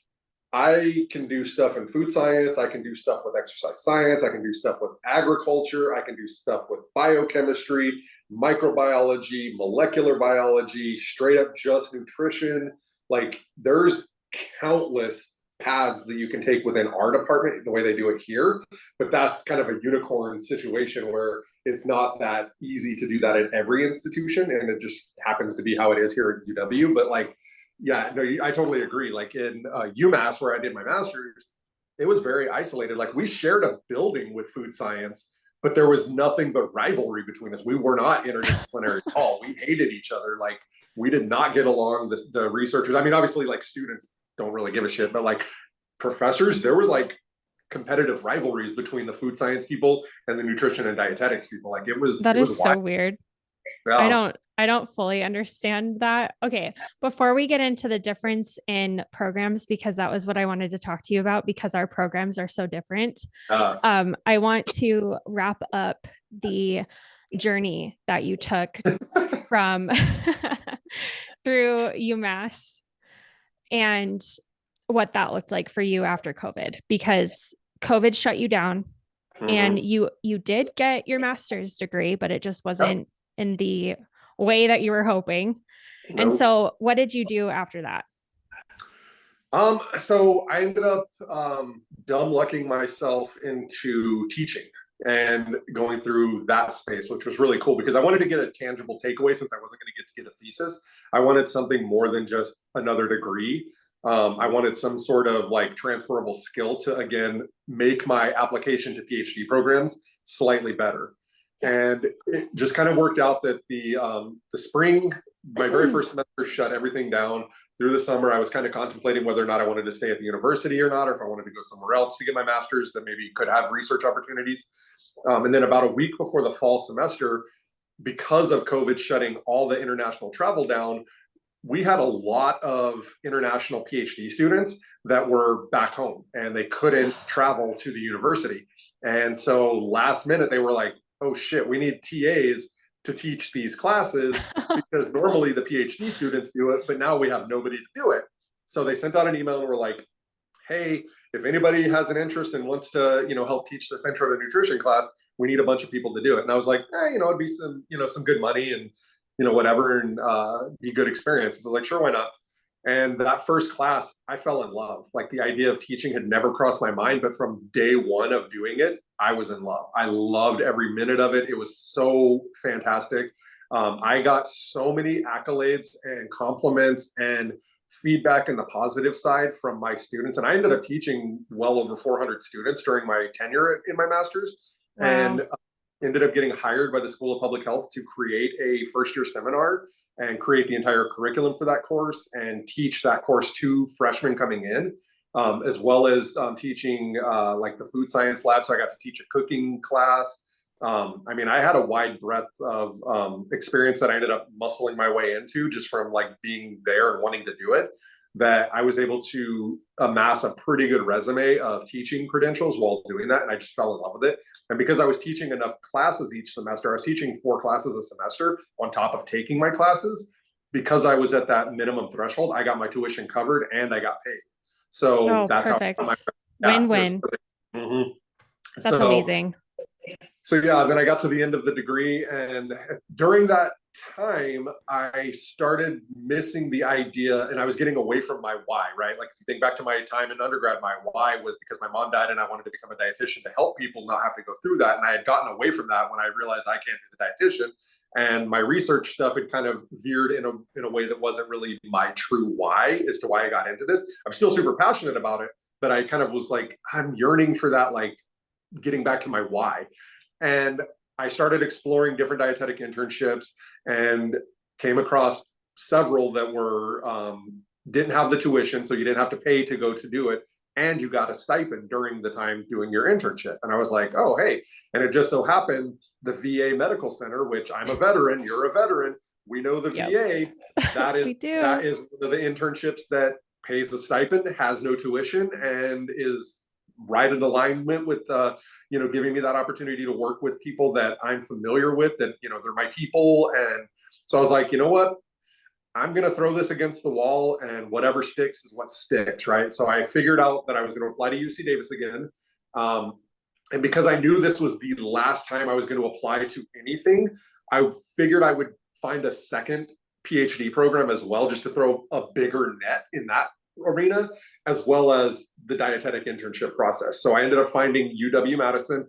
I can do stuff in food science, I can do stuff with exercise science, I can do stuff with agriculture, I can do stuff with biochemistry, microbiology, molecular biology, straight up just nutrition. Like there's countless paths that you can take within our department the way they do it here, but that's kind of a unicorn situation where it's not that easy to do that at every institution, and it just happens to be how it is here at UW. But like, yeah, no, I totally agree. Like in UMass, where I did my master's, it was very isolated. Like we shared a building with food science, but there was nothing but rivalry between us. We were not interdisciplinary at all. We hated each other. Like we did not get along. The researchers, I mean, obviously, like students don't really give a shit, but like professors, there was like competitive rivalries between the food science people and the nutrition and dietetics people. Like That it was is so wild. weird. Yeah. I don't fully understand that. Okay, before we get into the difference in programs, because that was what I wanted to talk to you about, because our programs are so different. Uh, I want to wrap up the journey that you took from through UMass and what that looked like for you after COVID, because COVID shut you down and mm-hmm. you did get your master's degree, but it just Yep. wasn't in the way that you were hoping. And Nope. so what did you do after that? So I ended up dumb lucking myself into teaching and going through that space, which was really cool because I wanted to get a tangible takeaway since I wasn't going to get a thesis. I wanted something more than just another degree. I wanted some sort of like transferable skill to again make my application to PhD programs slightly better. Yeah. And it just kind of worked out that the spring, my very first semester, shut everything down. Through the summer, I was kind of contemplating whether or not I wanted to stay at the university or not, or if I wanted to go somewhere else to get my master's that maybe could have research opportunities. And then about a week before the fall semester, because of COVID shutting all the international travel down, we had a lot of international PhD students that were back home and they couldn't travel to the university. And so last minute, they were like, oh shit, we need TAs to teach these classes because normally the PhD students do it, but now we have nobody to do it. So they sent out an email and were like, hey, if anybody has an interest and wants to, help teach this intro to nutrition class, we need a bunch of people to do it. And I was like, it'd be some good money and, whatever, and be good experience. So I was like, sure, why not? And that first class, I fell in love. Like the idea of teaching had never crossed my mind, but from day one of doing it, I was in love. I loved every minute of it. It was so fantastic. I got so many accolades and compliments and feedback in the positive side from my students. And I ended up teaching well over 400 students during my tenure in my master's. Wow. And ended up getting hired by the School of Public Health to create a first year seminar and create the entire curriculum for that course and teach that course to freshmen coming in, as well as teaching like the food science lab. So I got to teach a cooking class. I had a wide breadth of experience that I ended up muscling my way into just from like being there and wanting to do it, that I was able to amass a pretty good resume of teaching credentials while doing that. And I just fell in love with it. And because I was teaching enough classes each semester, I was teaching 4 classes a semester on top of taking my classes. Because I was at that minimum threshold, I got my tuition covered and I got paid. So Oh, that's how perfect. my, yeah, Win-win. mm-hmm. That's So amazing. yeah, then I got to the end of the degree, and during that time, I started missing the idea, and I was getting away from my why, right? Like if you think back to my time in undergrad, my why was because my mom died and I wanted to become a dietitian to help people not have to go through that. And I had gotten away from that when I realized I can't be the dietitian. And my research stuff had kind of veered in a way that wasn't really my true why as to why I got into this. I'm still super passionate about it, but I kind of was like, I'm yearning for that, like getting back to my why. And I started exploring different dietetic internships and came across several that were didn't have the tuition, so you didn't have to pay to go to do it, and you got a stipend during the time doing your internship. And I was like, oh, hey. And it just so happened the VA Medical Center, which I'm a veteran, you're a veteran, we know the Yep. VA, We do. that is one of the internships that pays a stipend, has no tuition, and is right in alignment with giving me that opportunity to work with people that I'm familiar with, that they're my people. And so I was like, you know what, I'm going to throw this against the wall, and whatever sticks is what sticks, right? So I figured out that I was going to apply to UC Davis again. And because I knew this was the last time I was going to apply to anything, I figured I would find a second PhD program as well, just to throw a bigger net in that arena, as well as the dietetic internship process. So I ended up finding UW-Madison.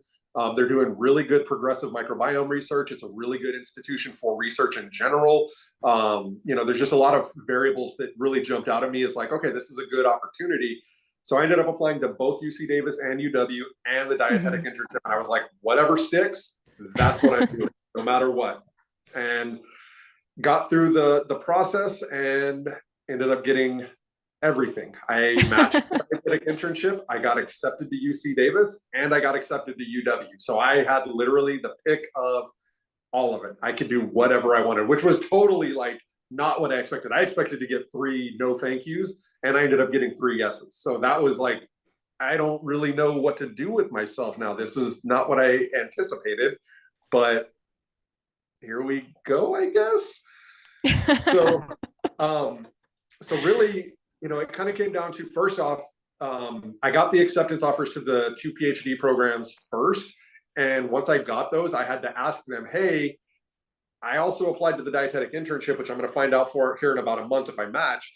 They're doing really good progressive microbiome research. It's a really good institution for research in general. There's just a lot of variables that really jumped out at me as like, okay, this is a good opportunity. So I ended up applying to both UC Davis and UW and the dietetic internship. And I was like, whatever sticks, that's what I'm doing, no matter what. And got through the process and ended up getting everything. I matched the dietetic internship. I got accepted to UC Davis, and I got accepted to UW. So I had literally the pick of all of it. I could do whatever I wanted, which was totally like not what I expected. I expected to get 3 no thank yous, and I ended up getting 3 yeses. So that was like, I don't really know what to do with myself now. This is not what I anticipated, but here we go, I guess. So, so really, it kind of came down to, first off, I got the acceptance offers to the 2 PhD programs first. And once I got those, I had to ask them, hey, I also applied to the dietetic internship, which I'm going to find out for here in about a month if I match.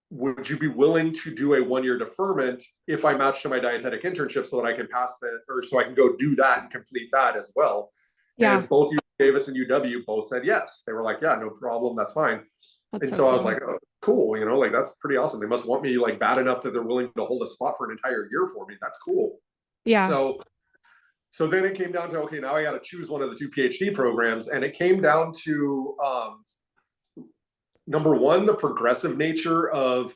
Would you be willing to do a 1-year deferment if I match to my dietetic internship, so that I can pass that, or so I can go do that and complete that as well? Yeah. And both UC Davis and UW both said yes. They were like, yeah, no problem, that's fine. And so I was like, oh, cool, like that's pretty awesome. They must want me like bad enough that they're willing to hold a spot for an entire year for me. That's cool. Yeah. So then it came down to, okay, now I got to choose one of the 2 PhD programs. And it came down to, number one, the progressive nature of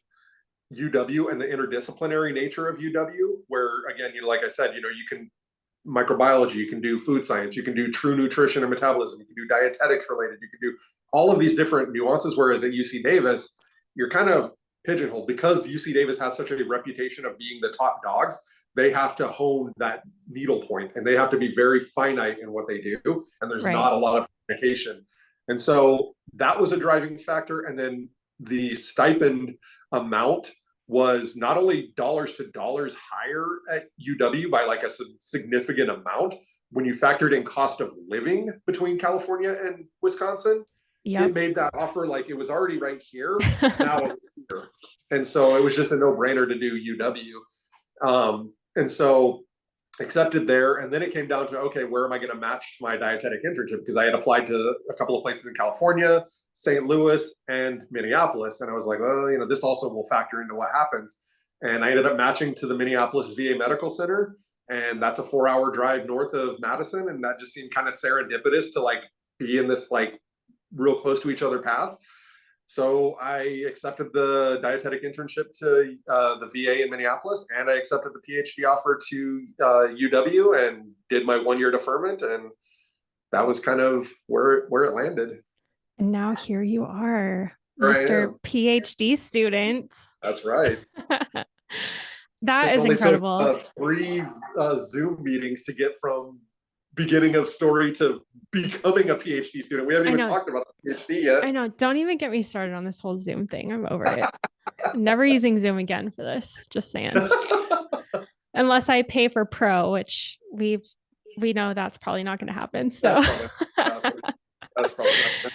UW and the interdisciplinary nature of UW, where, again, like I said, you can microbiology, you can do food science, you can do true nutrition and metabolism, you can do dietetics related, you can do all of these different nuances. Whereas at UC Davis, you're kind of pigeonholed, because UC Davis has such a reputation of being the top dogs. They have to hone that needle point, and they have to be very finite in what they do. And there's not a lot of communication. And so that was a driving factor. And then the stipend amount was not only dollars to dollars higher at UW by like a significant amount, when you factored in cost of living between California and Wisconsin, it made that offer like it was already right here, now it was here. And so it was just a no-brainer to do UW. And so accepted there. And then it came down to, okay, where am I going to match to my dietetic internship? Because I had applied to a couple of places in California, St. Louis, and Minneapolis. And I was like, well, this also will factor into what happens. And I ended up matching to the Minneapolis VA Medical Center. And that's a 4-hour drive north of Madison. And that just seemed kind of serendipitous to like be in this like real close to each other path. So I accepted the dietetic internship to the VA in Minneapolis, and I accepted the PhD offer to UW and did my 1-year deferment. And that was kind of where it landed. And now here you are, Mr. PhD student. That's right. That is incredible. Took, 3 Zoom meetings to get from beginning of story to becoming a PhD student. We haven't even talked about the PhD yet. I know. Don't even get me started on this whole Zoom thing. I'm over it. Never using Zoom again for this. Just saying. Unless I pay for Pro, which we know that's probably not going to happen. So that's probably not.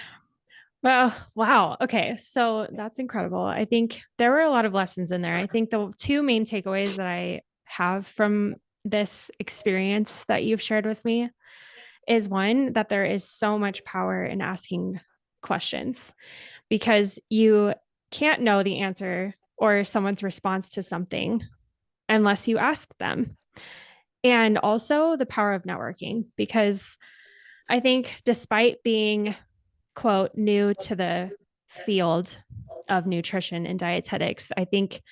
Well, wow. Okay. So that's incredible. I think there were a lot of lessons in there. I think the 2 main takeaways that I have from this experience that you've shared with me is, one, that there is so much power in asking questions, because you can't know the answer or someone's response to something unless you ask them. And also the power of networking, because I think despite being, quote, new to the field of nutrition and dietetics, I think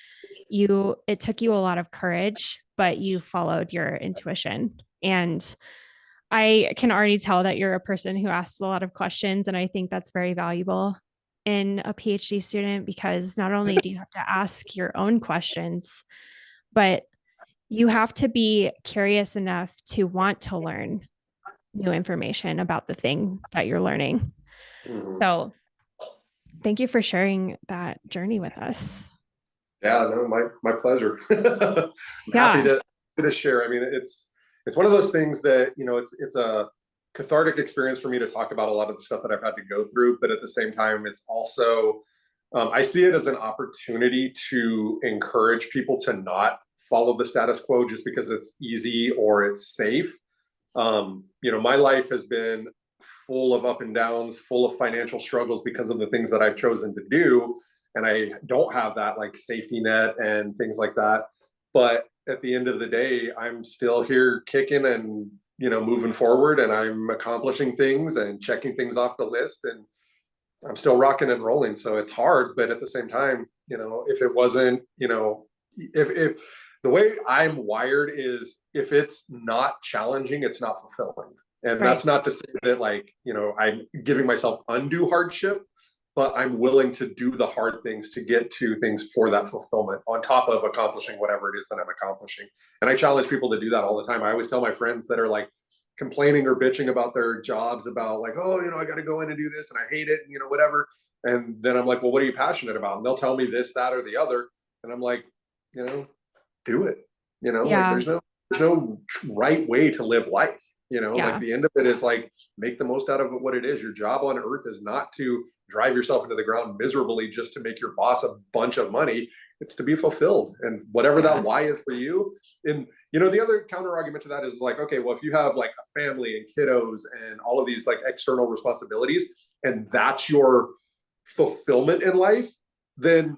it took you a lot of courage, but you followed your intuition. And I can already tell that you're a person who asks a lot of questions, and I think that's very valuable. in a PhD student, because not only do you have to ask your own questions, but you have to be curious enough to want to learn new information about the thing that you're learning. Mhm. So, thank you for sharing that journey with us. Yeah, no, my pleasure. I'm happy Yeah. to share. I mean, it's one of those things that, it's a cathartic experience for me to talk about a lot of the stuff that I've had to go through, but at the same time, it's also I see it as an opportunity to encourage people to not follow the status quo just because it's easy or it's safe. My life has been full of up and downs, full of financial struggles because of the things that I've chosen to do. And I don't have that like safety net and things like that. But at the end of the day, I'm still here kicking and, moving forward, and I'm accomplishing things and checking things off the list, and I'm still rocking and rolling. So it's hard, but at the same time, if it wasn't, if the way I'm wired is, if it's not challenging, it's not fulfilling. And Right. that's not to say that, like, I'm giving myself undue hardship, but I'm willing to do the hard things to get to things for that fulfillment on top of accomplishing whatever it is that I'm accomplishing. And I challenge people to do that all the time. I always tell my friends that are like complaining or bitching about their jobs, about like, oh, I got to go in and do this and I hate it, and whatever. And then I'm like, well, what are you passionate about? And they'll tell me this, that, or the other. And I'm like, you know, do it. Like, Yeah. there's no right way to live life. Like, Yeah. the end of it is like, make the most out of what it is. Your job on earth is not to drive yourself into the ground miserably just to make your boss a bunch of money. It's to be fulfilled, and whatever that Yeah. why is for you. And the other counter argument to that is like, okay, well, if you have like a family and kiddos and all of these like external responsibilities, and that's your fulfillment in life, then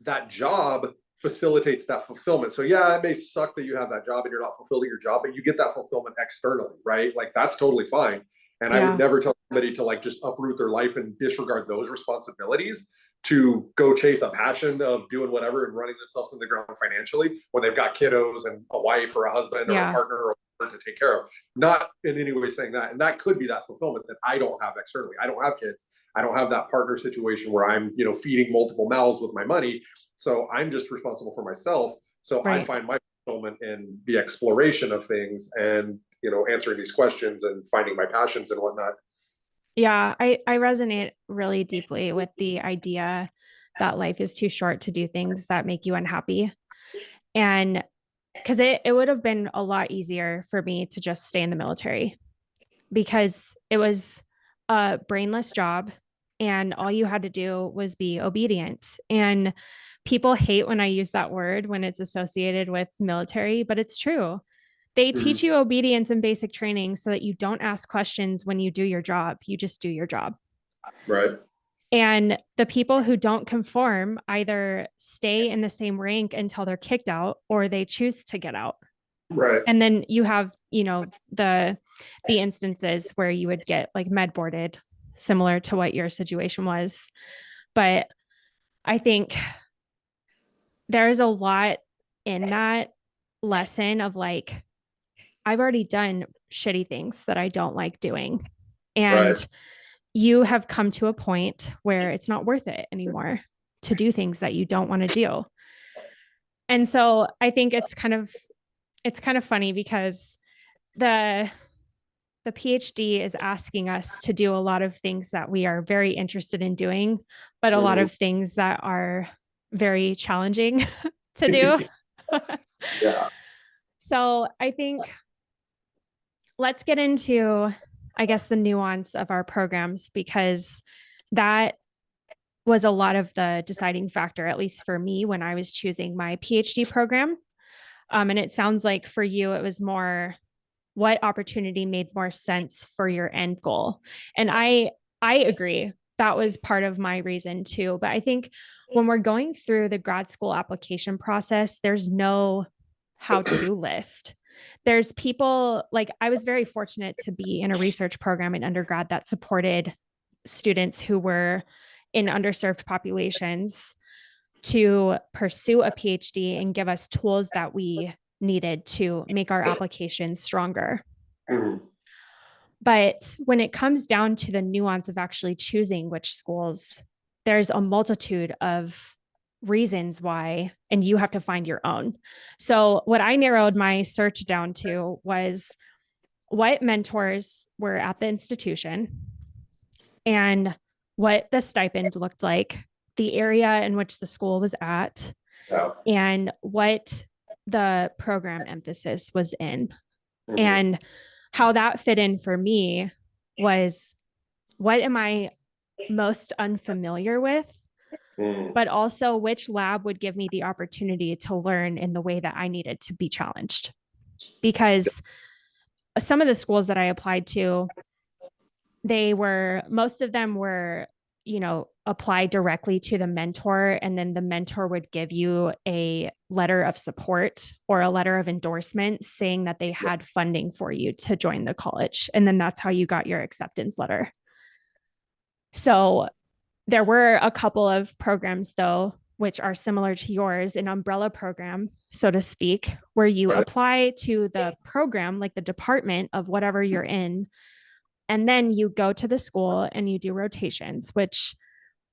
that job facilitates that fulfillment. So yeah, it may suck that you have that job and you're not fulfilling your job, but you get that fulfillment externally, right? Like, that's totally fine. And I would Yeah. never tell somebody to like just uproot their life and disregard those responsibilities to go chase a passion of doing whatever and running themselves in the ground financially when they've got kiddos and a wife or a husband or a Yeah. partner or to take care of. Not in any way saying that. And that could be that fulfillment that I don't have externally. I don't have kids. I don't have that partner situation where I'm, feeding multiple mouths with my money. So I'm just responsible for myself. So I Right. find my fulfillment in the exploration of things and, answering these questions and finding my passions and whatnot. Yeah. I resonate really deeply with the idea that life is too short to do things that make you unhappy. And because it would have been a lot easier for me to just stay in the military, because it was a brainless job and all you had to do was be obedient. And people hate when I use that word when it's associated with military, but it's true. They Mm-hmm. teach you obedience and basic training so that you don't ask questions when you do your job. You just do your job. Right. And the people who don't conform either stay in the same rank until they're kicked out, or they choose to get out. Right. And then you have, the instances where you would get like med boarded, similar to what your situation was. But I think there's a lot in that lesson of like, I've already done shitty things that I don't like doing. Right. And you have come to a point where it's not worth it anymore to do things that you don't want to do. And so I think it's kind of funny because the the PhD is asking us to do a lot of things that we are very interested in doing, but a lot Mm-hmm. of things that are very challenging to do. Yeah. So I think let's get into, I guess, the nuance of our programs, because that was a lot of the deciding factor, at least for me, when I was choosing my PhD program. And it sounds like for you, it was more what opportunity made more sense for your end goal. And I agree. That was part of my reason too. But I think when we're going through the grad school application process, there's no how to list. There's people like I was very fortunate to be in a research program in undergrad that supported students who were in underserved populations to pursue a PhD and give us tools that we needed to make our applications stronger. Mm-hmm. But when it comes down to the nuance of actually choosing which schools there's a multitude of reasons why, and you have to find your own. So what I narrowed my search down to was what mentors were at the institution and what the stipend looked like, the area in which the school was at, Yeah. and what the program emphasis was in. Mm-hmm. And how that fit in for me was, what am I most unfamiliar with? But also which lab would give me the opportunity to learn in the way that I needed to be challenged. Because some of the schools that I applied to, most of them were, apply directly to the mentor, and then the mentor would give you a letter of support or a letter of endorsement saying that they had funding for you to join the college. And then that's how you got your acceptance letter. So there were a couple of programs, though, which are similar to yours, an umbrella program, so to speak, where you apply to the program, like the department of whatever you're in, and then you go to the school and you do rotations, which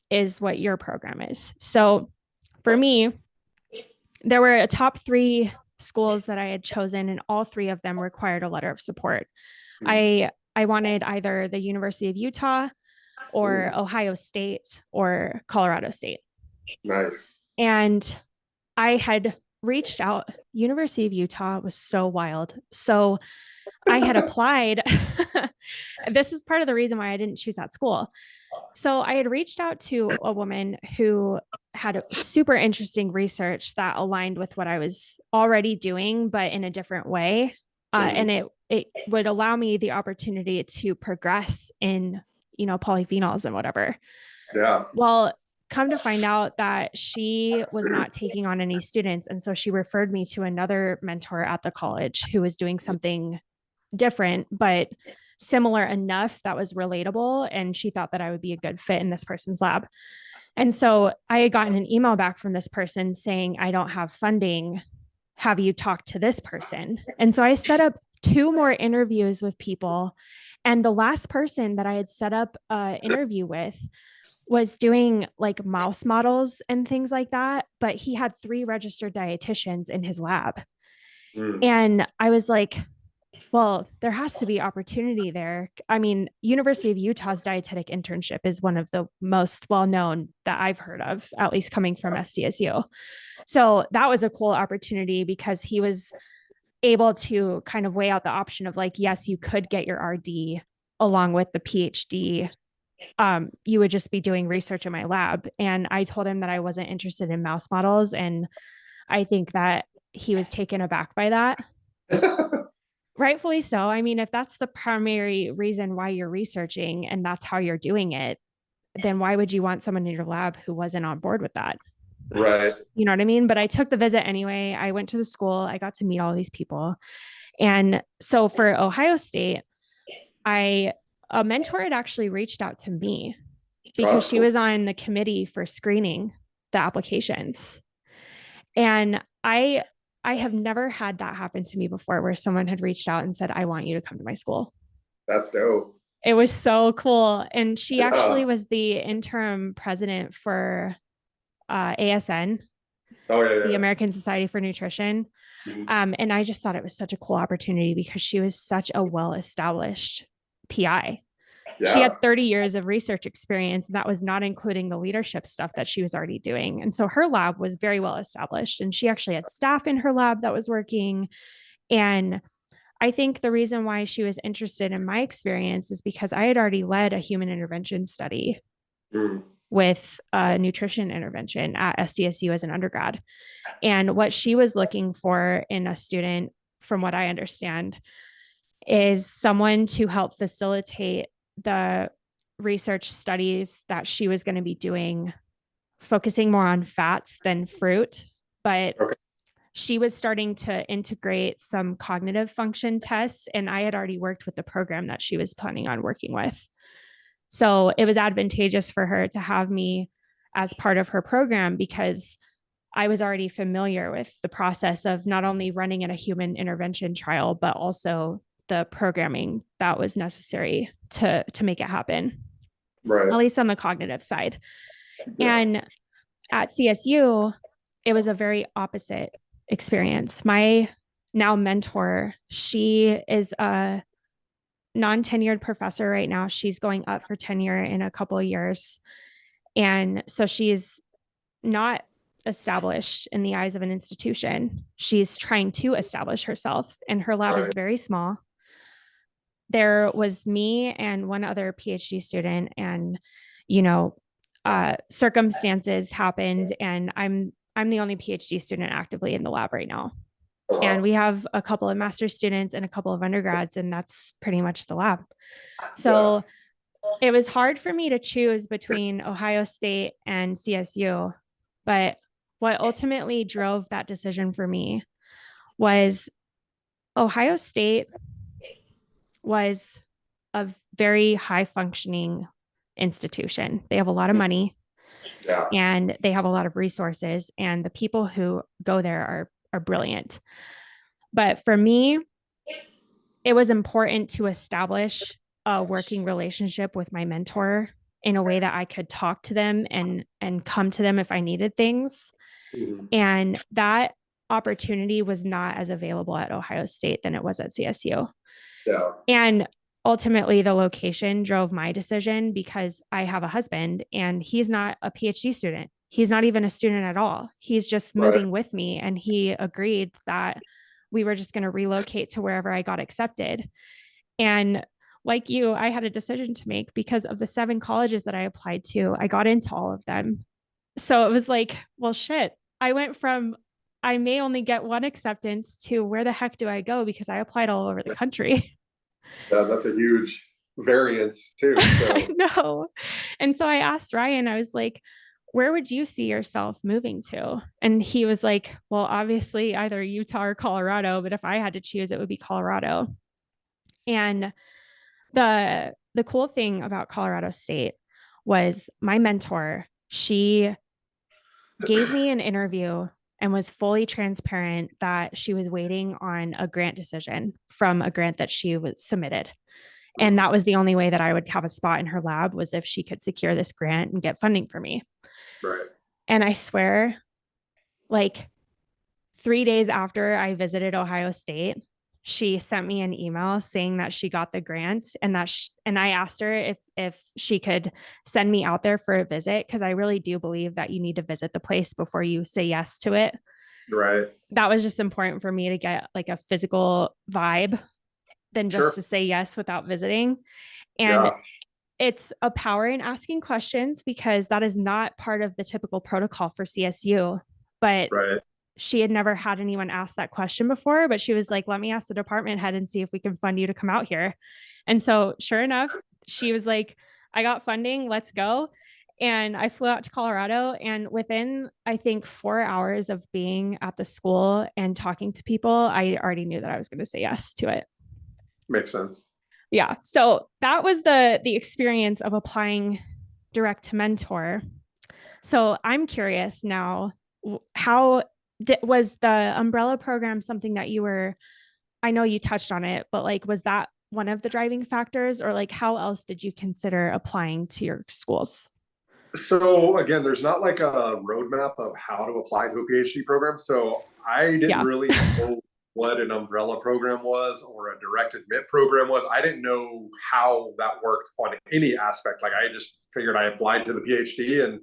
is what your program is. So for me, there were a top 3 schools that I had chosen, and all 3 of them required a letter of support. I wanted either the University of Utah or Ohio State or Colorado State. Nice. And I had reached out. University of Utah was so wild. So I had applied. This is part of the reason why I didn't choose that school. So I had reached out to a woman who had super interesting research that aligned with what I was already doing, but in a different way. And it would allow me the opportunity to progress in, polyphenols and whatever. Yeah. Well, come to find out that she was not taking on any students. And so she referred me to another mentor at the college who was doing something different, but similar enough that was relatable. And she thought that I would be a good fit in this person's lab. And so I had gotten an email back from this person saying, I don't have funding. Have you talked to this person? And so I set up 2 more interviews with people. And the last person that I had set up an interview with was doing like mouse models and things like that. But he had 3 registered dietitians in his lab. And I was like, well, there has to be opportunity there. I mean, University of Utah's dietetic internship is one of the most well-known that I've heard of, at least coming from SDSU. So that was a cool opportunity because he was able to kind of weigh out the option of like, yes, you could get your RD along with the PhD. You would just be doing research in my lab. And I told him that I wasn't interested in mouse models. And I think that he was taken aback by that. Rightfully so. I mean, if that's the primary reason why you're researching and that's how you're doing it, then why would you want someone in your lab who wasn't on board with that? Right. You know what I mean? But I took the visit anyway. I went to the school. I got to meet all these people. And so for Ohio State, a mentor had actually reached out to me because she was on the committee for screening the applications. And I have never had that happen to me before, where someone had reached out and said, I want you to come to my school. That's dope. It was so cool. And she actually was the interim president for ASN, the American Society for Nutrition. And I just thought it was such a cool opportunity because she was such a well-established PI. She had 30 years of research experience, and that was not including the leadership stuff that she was already doing. And so her lab was very well established, and she actually had staff in her lab that was working. And I think the reason why she was interested in my experience is because I had already led a human intervention study with a nutrition intervention at SDSU as an undergrad. And what she was looking for in a student, from what I understand, is someone to help facilitate the research studies that she was going to be doing, focusing more on fats than fruit. But she was starting to integrate some cognitive function tests, and I had already worked with the program that she was planning on working with. So it was advantageous for her to have me as part of her program because I was already familiar with the process of not only running in a human intervention trial, but also the programming that was necessary to make it happen, at least on the cognitive side. Yeah. And at CSU, it was a very opposite experience. My now mentor, she is a non-tenured professor right now. She's going up for tenure in a couple of years. And so she's not established in the eyes of an institution. She's trying to establish herself, and her lab is Right. very small. There was me and one other PhD student, and you know, circumstances happened, and I'm the only PhD student actively in the lab right now. And Uh-huh. we have a couple of master's students and a couple of undergrads, and that's pretty much the lab. Yeah. So it was hard for me to choose between Ohio State and CSU. But what ultimately drove that decision for me was Ohio State was a very high functioning institution. They have a lot of money Yeah. and they have a lot of resources, and the people who go there are brilliant. But for me, it was important to establish a working relationship with my mentor in a way that I could talk to them and come to them if I needed things. Mhm. And that opportunity was not as available at Ohio State than it was at CSU. Yeah. And ultimately, the location drove my decision because I have a husband and he's not a PhD student. He's not even a student at all. He's just Right. moving with me. And he agreed that we were just going to relocate to wherever I got accepted. And like you, I had a decision to make because of the 7 colleges that I applied to. I got into all of them. So it was like, well, shit. I went from I may only get one acceptance to where the heck do I go because I applied all over the country. That's a huge variance too. I So know. And so I asked Ryan, I was like, where would you see yourself moving to? And he was like, well, obviously either Utah or Colorado, but if I had to choose, it would be Colorado. And the cool thing about Colorado State was my mentor, she gave me an interview and was fully transparent that she was waiting on a grant decision from a grant that she was submitted. And that was the only way that I would have a spot in her lab was if she could secure this grant and get funding for me. right. And I swear, like 3 days after I visited Ohio State, she sent me an email saying that she got the grant and and I asked her if she could send me out there for a visit because I really do believe that you need to visit the place before you say yes to it. Right. That was just important for me to get like a physical vibe than just Sure. to say yes without visiting. And Yeah. it's a power in asking questions because that is not part of the typical protocol for CSU. But Right. she had never had anyone ask that question before, but she was like, let me ask the department head and see if we can fund you to come out here. And so, sure enough, she was like, I got funding, let's go. And I flew out to Colorado. And within, I think, 4 hours of being at the school and talking to people, I already knew that I was going to say yes to it. Makes sense. Yeah. So that was the experience of applying direct to mentor. So I'm curious now, how was the umbrella program something that you were, I know you touched on it, but like, was that one of the driving factors or like, how else did you consider applying to your schools? So again, there's not like a roadmap of how to apply to a PhD program. So I didn't Yeah. really know what an umbrella program was or a direct admit program was. I didn't know how that worked on any aspect. Like I just figured I applied to the PhD and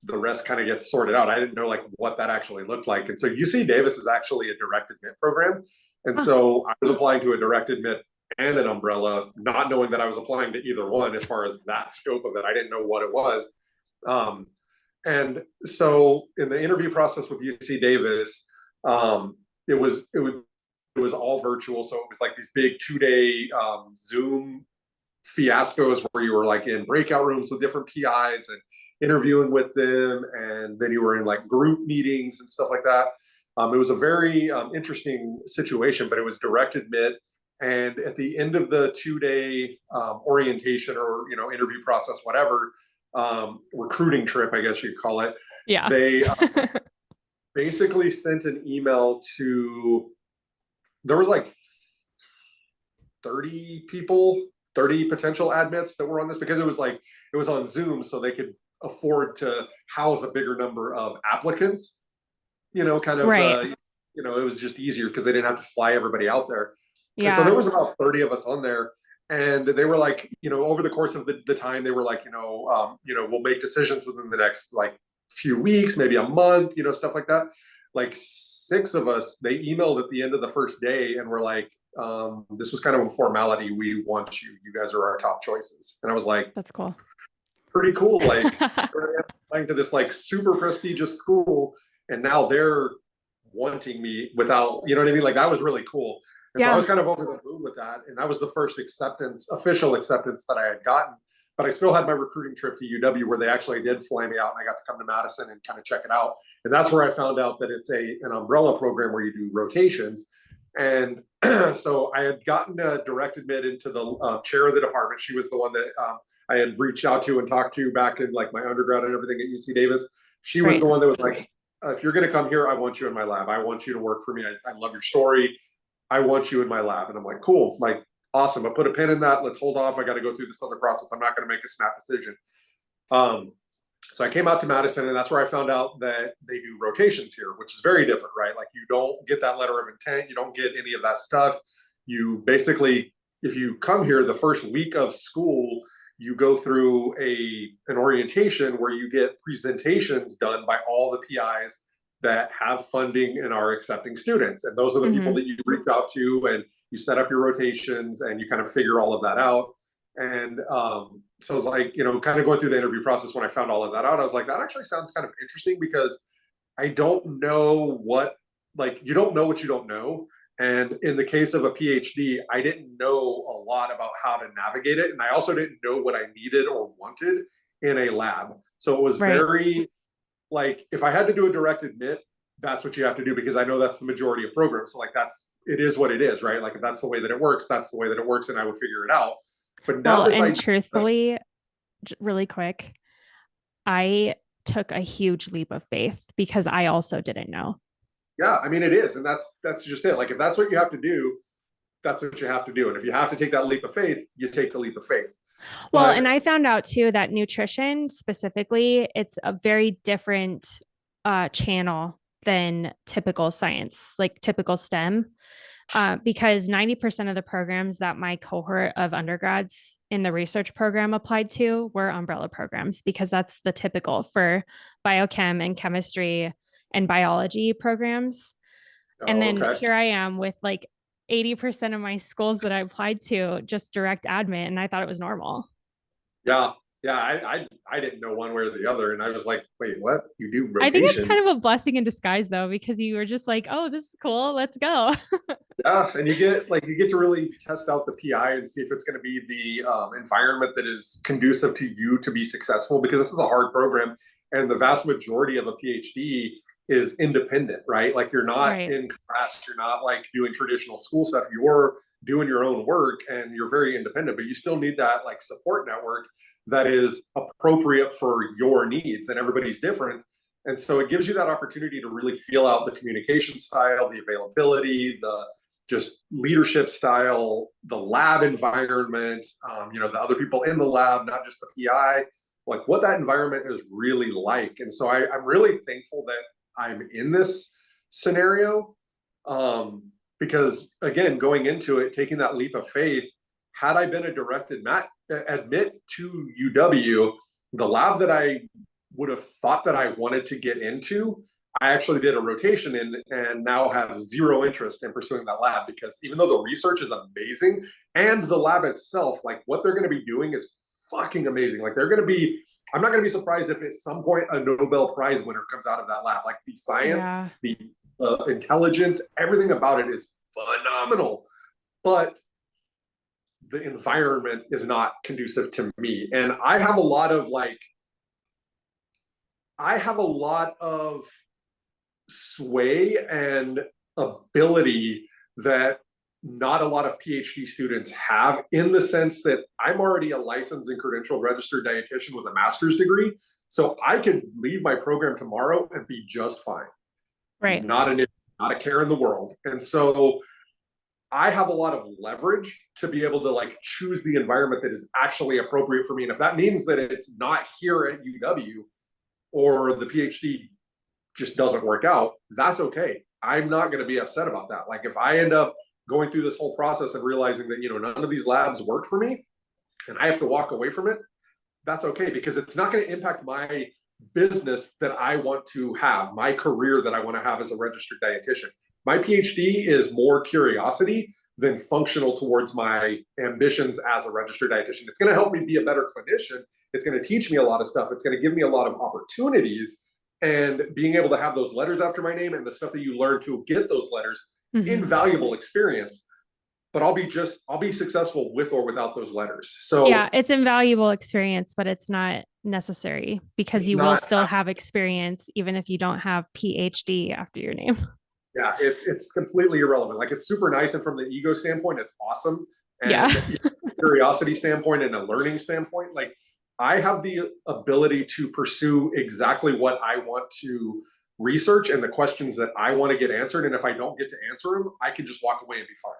the rest kind of gets sorted out. I didn't know like what that actually looked like. And so UC Davis is actually a direct admit program. And Huh. so I was applying to a direct admit and an umbrella, not knowing that I was applying to either one as far as that scope of it. I didn't know what it was. Um, and so in the interview process with UC Davis, it was all virtual. So it was like these big 2 day Zoom fiascos where you were like in breakout rooms with different PIs and interviewing with them, and then you were in like group meetings and stuff like that. It was a very interesting situation, but it was direct admit. And at the end of the 2 day orientation or interview process, whatever recruiting trip, I guess you'd call it, Yeah. they basically sent an email to. There was like 30 people, 30 potential admits that were on this because it was on Zoom, so they could afford to house a bigger number of applicants, you know, kind of, Right. you know, it was just easier because they didn't have to fly everybody out there. And so Yeah. there was about 30 of us on there. And they were like, you know, over the course of the time, they were like, you know, we'll make decisions within the next like few weeks, maybe a month, you know, stuff like that. Like 6 of us, they emailed at the end of the first day and were like, this was kind of a formality. We want you. You guys are our top choices. And I was like, That's cool. pretty cool. Like applying to this like super prestigious school, and now they're wanting me without, you know what I mean? Like that was really cool. And so I Yeah. was kind of over the moon with that. And that was the first acceptance, official acceptance that I had gotten. But I still had my recruiting trip to UW where they actually did fly me out and I got to come to Madison and kind of check it out. And that's where I found out that it's an umbrella program where you do rotations. And so I had gotten a direct admit into the chair of the department. She was the one that I had reached out to and talked to back in like my undergrad and everything at UC Davis. She was Right. the one that was like, if you're going to come here, I want you in my lab. I want you to work for me. I love your story. I want you in my lab. And I'm like, cool, like, awesome. I put a pin in that. Let's hold off. I got to go through this other process. I'm not going to make a snap decision. So I came out to Madison, and that's where I found out that they do rotations here, which is very different, right? Like you don't get that letter of intent. You don't get any of that stuff. You basically, if you come here the first week of school, you go through an orientation where you get presentations done by all the PIs that have funding and are accepting students. And those are the people that you reach out to, and you set up your rotations and you kind of figure all of that out. And so I was like, you know, kind of going through the interview process when I found all of that out, I was like, that actually sounds kind of interesting because I don't know what, like, you don't know what you don't know. And in the case of a PhD, I didn't know a lot about how to navigate it. And I also didn't know what I needed or wanted in a lab. So it was Right. very, like, if I had to do a direct admit, that's what you have to do because I know that's the majority of programs. So like it is what it is, right? Like if that's the way that it works, that's the way that it works, and I would figure it out. But now Well, this and idea, truthfully, really quick, I took a huge leap of faith because I also didn't know. yeah, I mean it is, and that's just it. Like if that's what you have to do, that's what you have to do. And if you have to take that leap of faith, you take the leap of faith. Well, But and I found out too that nutrition specifically, it's a very different channel than typical science, like typical STEM. Because 90% of the programs that my cohort of undergrads in the research program applied to were umbrella programs, because that's the typical for biochem and chemistry and biology programs. And then okay, here I am with like 80% of my schools that I applied to just direct admit, and I thought it was normal. yeah, yeah. I didn't know one way or the other, and I was like, wait, what? You do I think it's rotation? kind of a blessing in disguise though, because you were just like, oh, this is cool. Let's go. Yeah, and you get to really test out the PI and see if it's going to be the environment that is conducive to you to be successful, because this is a hard program, and the vast majority of a PhD is independent, right? Like you're not Right. in class, you're not like doing traditional school stuff. You're doing your own work, and you're very independent, but you still need that like support network that is appropriate for your needs, and everybody's different. And so it gives you that opportunity to really feel out the communication style, the availability, the just leadership style, the lab environment, you know, the other people in the lab, not just the PI, like what that environment is really like. And so I'm really thankful that I'm in this scenario, because again, going into it, taking that leap of faith, had I been a direct admit to UW, the lab that I would have thought that I wanted to get into, I actually did a rotation in and now have zero interest in pursuing that lab, because even though the research is amazing and the lab itself, like what they're going to be doing is fucking amazing. Like they're going to be, I'm not going to be surprised if at some point a Nobel Prize winner comes out of that lab. Like the science, Yeah. the intelligence, everything about it is phenomenal. But the environment is not conducive to me. And I have a lot of sway and ability that not a lot of PhD students have, in the sense that I'm already a licensed and credentialed registered dietitian with a master's degree. So I could leave my program tomorrow and be just fine. Right. Not a care in the world. And so I have a lot of leverage to be able to like choose the environment that is actually appropriate for me. And if that means that it's not here at UW or the PhD just doesn't work out, that's okay. I'm not going to be upset about that. Like if I end up going through this whole process and realizing that, none of these labs work for me and I have to walk away from it, that's okay, because it's not going to impact my business that I want to have, my career that I want to have as a registered dietitian. My PhD is more curiosity than functional towards my ambitions as a registered dietitian. It's going to help me be a better clinician. It's going to teach me a lot of stuff. It's going to give me a lot of opportunities. And being able to have those letters after my name and the stuff that you learn to get those letters, invaluable experience. But I'll be successful with or without those letters. So yeah, it's invaluable experience, but it's not necessary because you will still have experience even if you don't have PhD after your name. Yeah, it's completely irrelevant. Like it's super nice, and from the ego standpoint, it's awesome. And curiosity standpoint and a learning standpoint, like I have the ability to pursue exactly what I want to research and the questions that I want to get answered. And if I don't get to answer them, I can just walk away and be fine.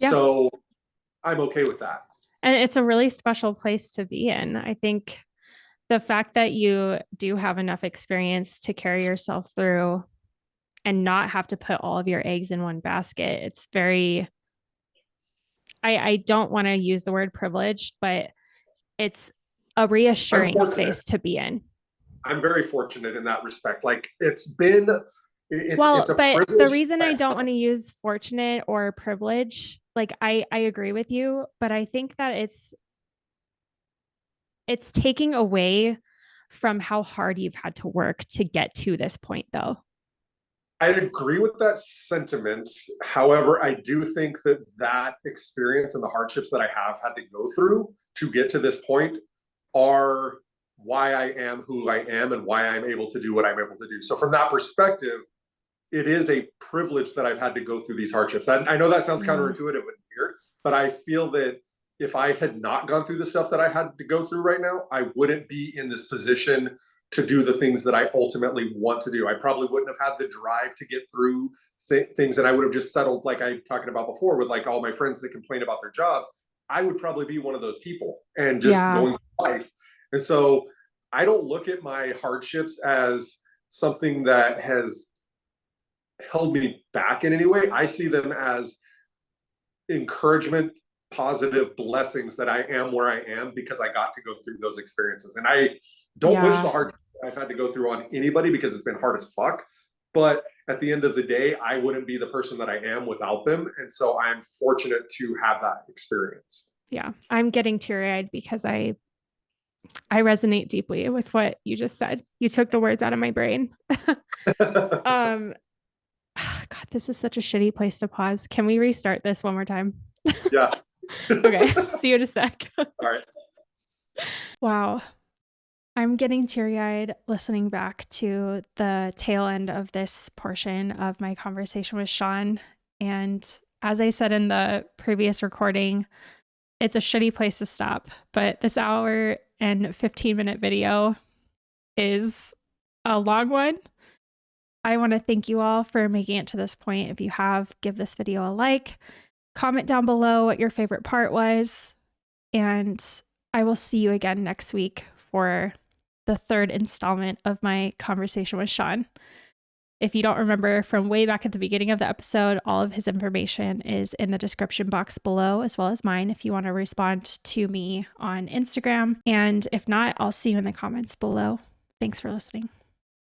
Yeah. So I'm okay with that. And it's a really special place to be in. I think the fact that you do have enough experience to carry yourself through and not have to put all of your eggs in one basket, it's very, I don't want to use the word privileged, but it's a reassuring space to be in. I'm very fortunate in that respect. Like it's been, but the reason I don't want to use fortunate or privilege, like I agree with you, but I think that it's taking away from how hard you've had to work to get to this point, though. I agree with that sentiment. However, I do think that experience and the hardships that I have had to go through to get to this point are why I am who I am and why I'm able to do what I'm able to do. So from that perspective, it is a privilege that I've had to go through these hardships. I know that sounds counterintuitive and weird, but I feel that if I had not gone through the stuff that I had to go through right now, I wouldn't be in this position to do the things that I ultimately want to do. I probably wouldn't have had the drive to get through things that I would have just settled, like I'm talking about before, with like all my friends that complain about their jobs. I would probably be one of those people and just going through life. And so I don't look at my hardships as something that has held me back in any way. I see them as encouragement, positive blessings that I am where I am because I got to go through those experiences. And I don't wish the hard I've had to go through on anybody because it's been hard as fuck. But at the end of the day, I wouldn't be the person that I am without them. And so I'm fortunate to have that experience. Yeah, I'm getting teary-eyed because I resonate deeply with what you just said. You took the words out of my brain. God, this is such a shitty place to pause. Can we restart this one more time? Yeah. Okay. See you in a sec. All right. Wow. I'm getting teary-eyed listening back to the tail end of this portion of my conversation with Shawn. And as I said in the previous recording, it's a shitty place to stop. But this hour and 15-minute video is a long one. I want to thank you all for making it to this point. If you have, give this video a like, comment down below what your favorite part was, and I will see you again next week for the third installment of my conversation with Shawn. If you don't remember from way back at the beginning of the episode, all of his information is in the description box below, as well as mine if you want to respond to me on Instagram. And if not, I'll see you in the comments below. Thanks for listening.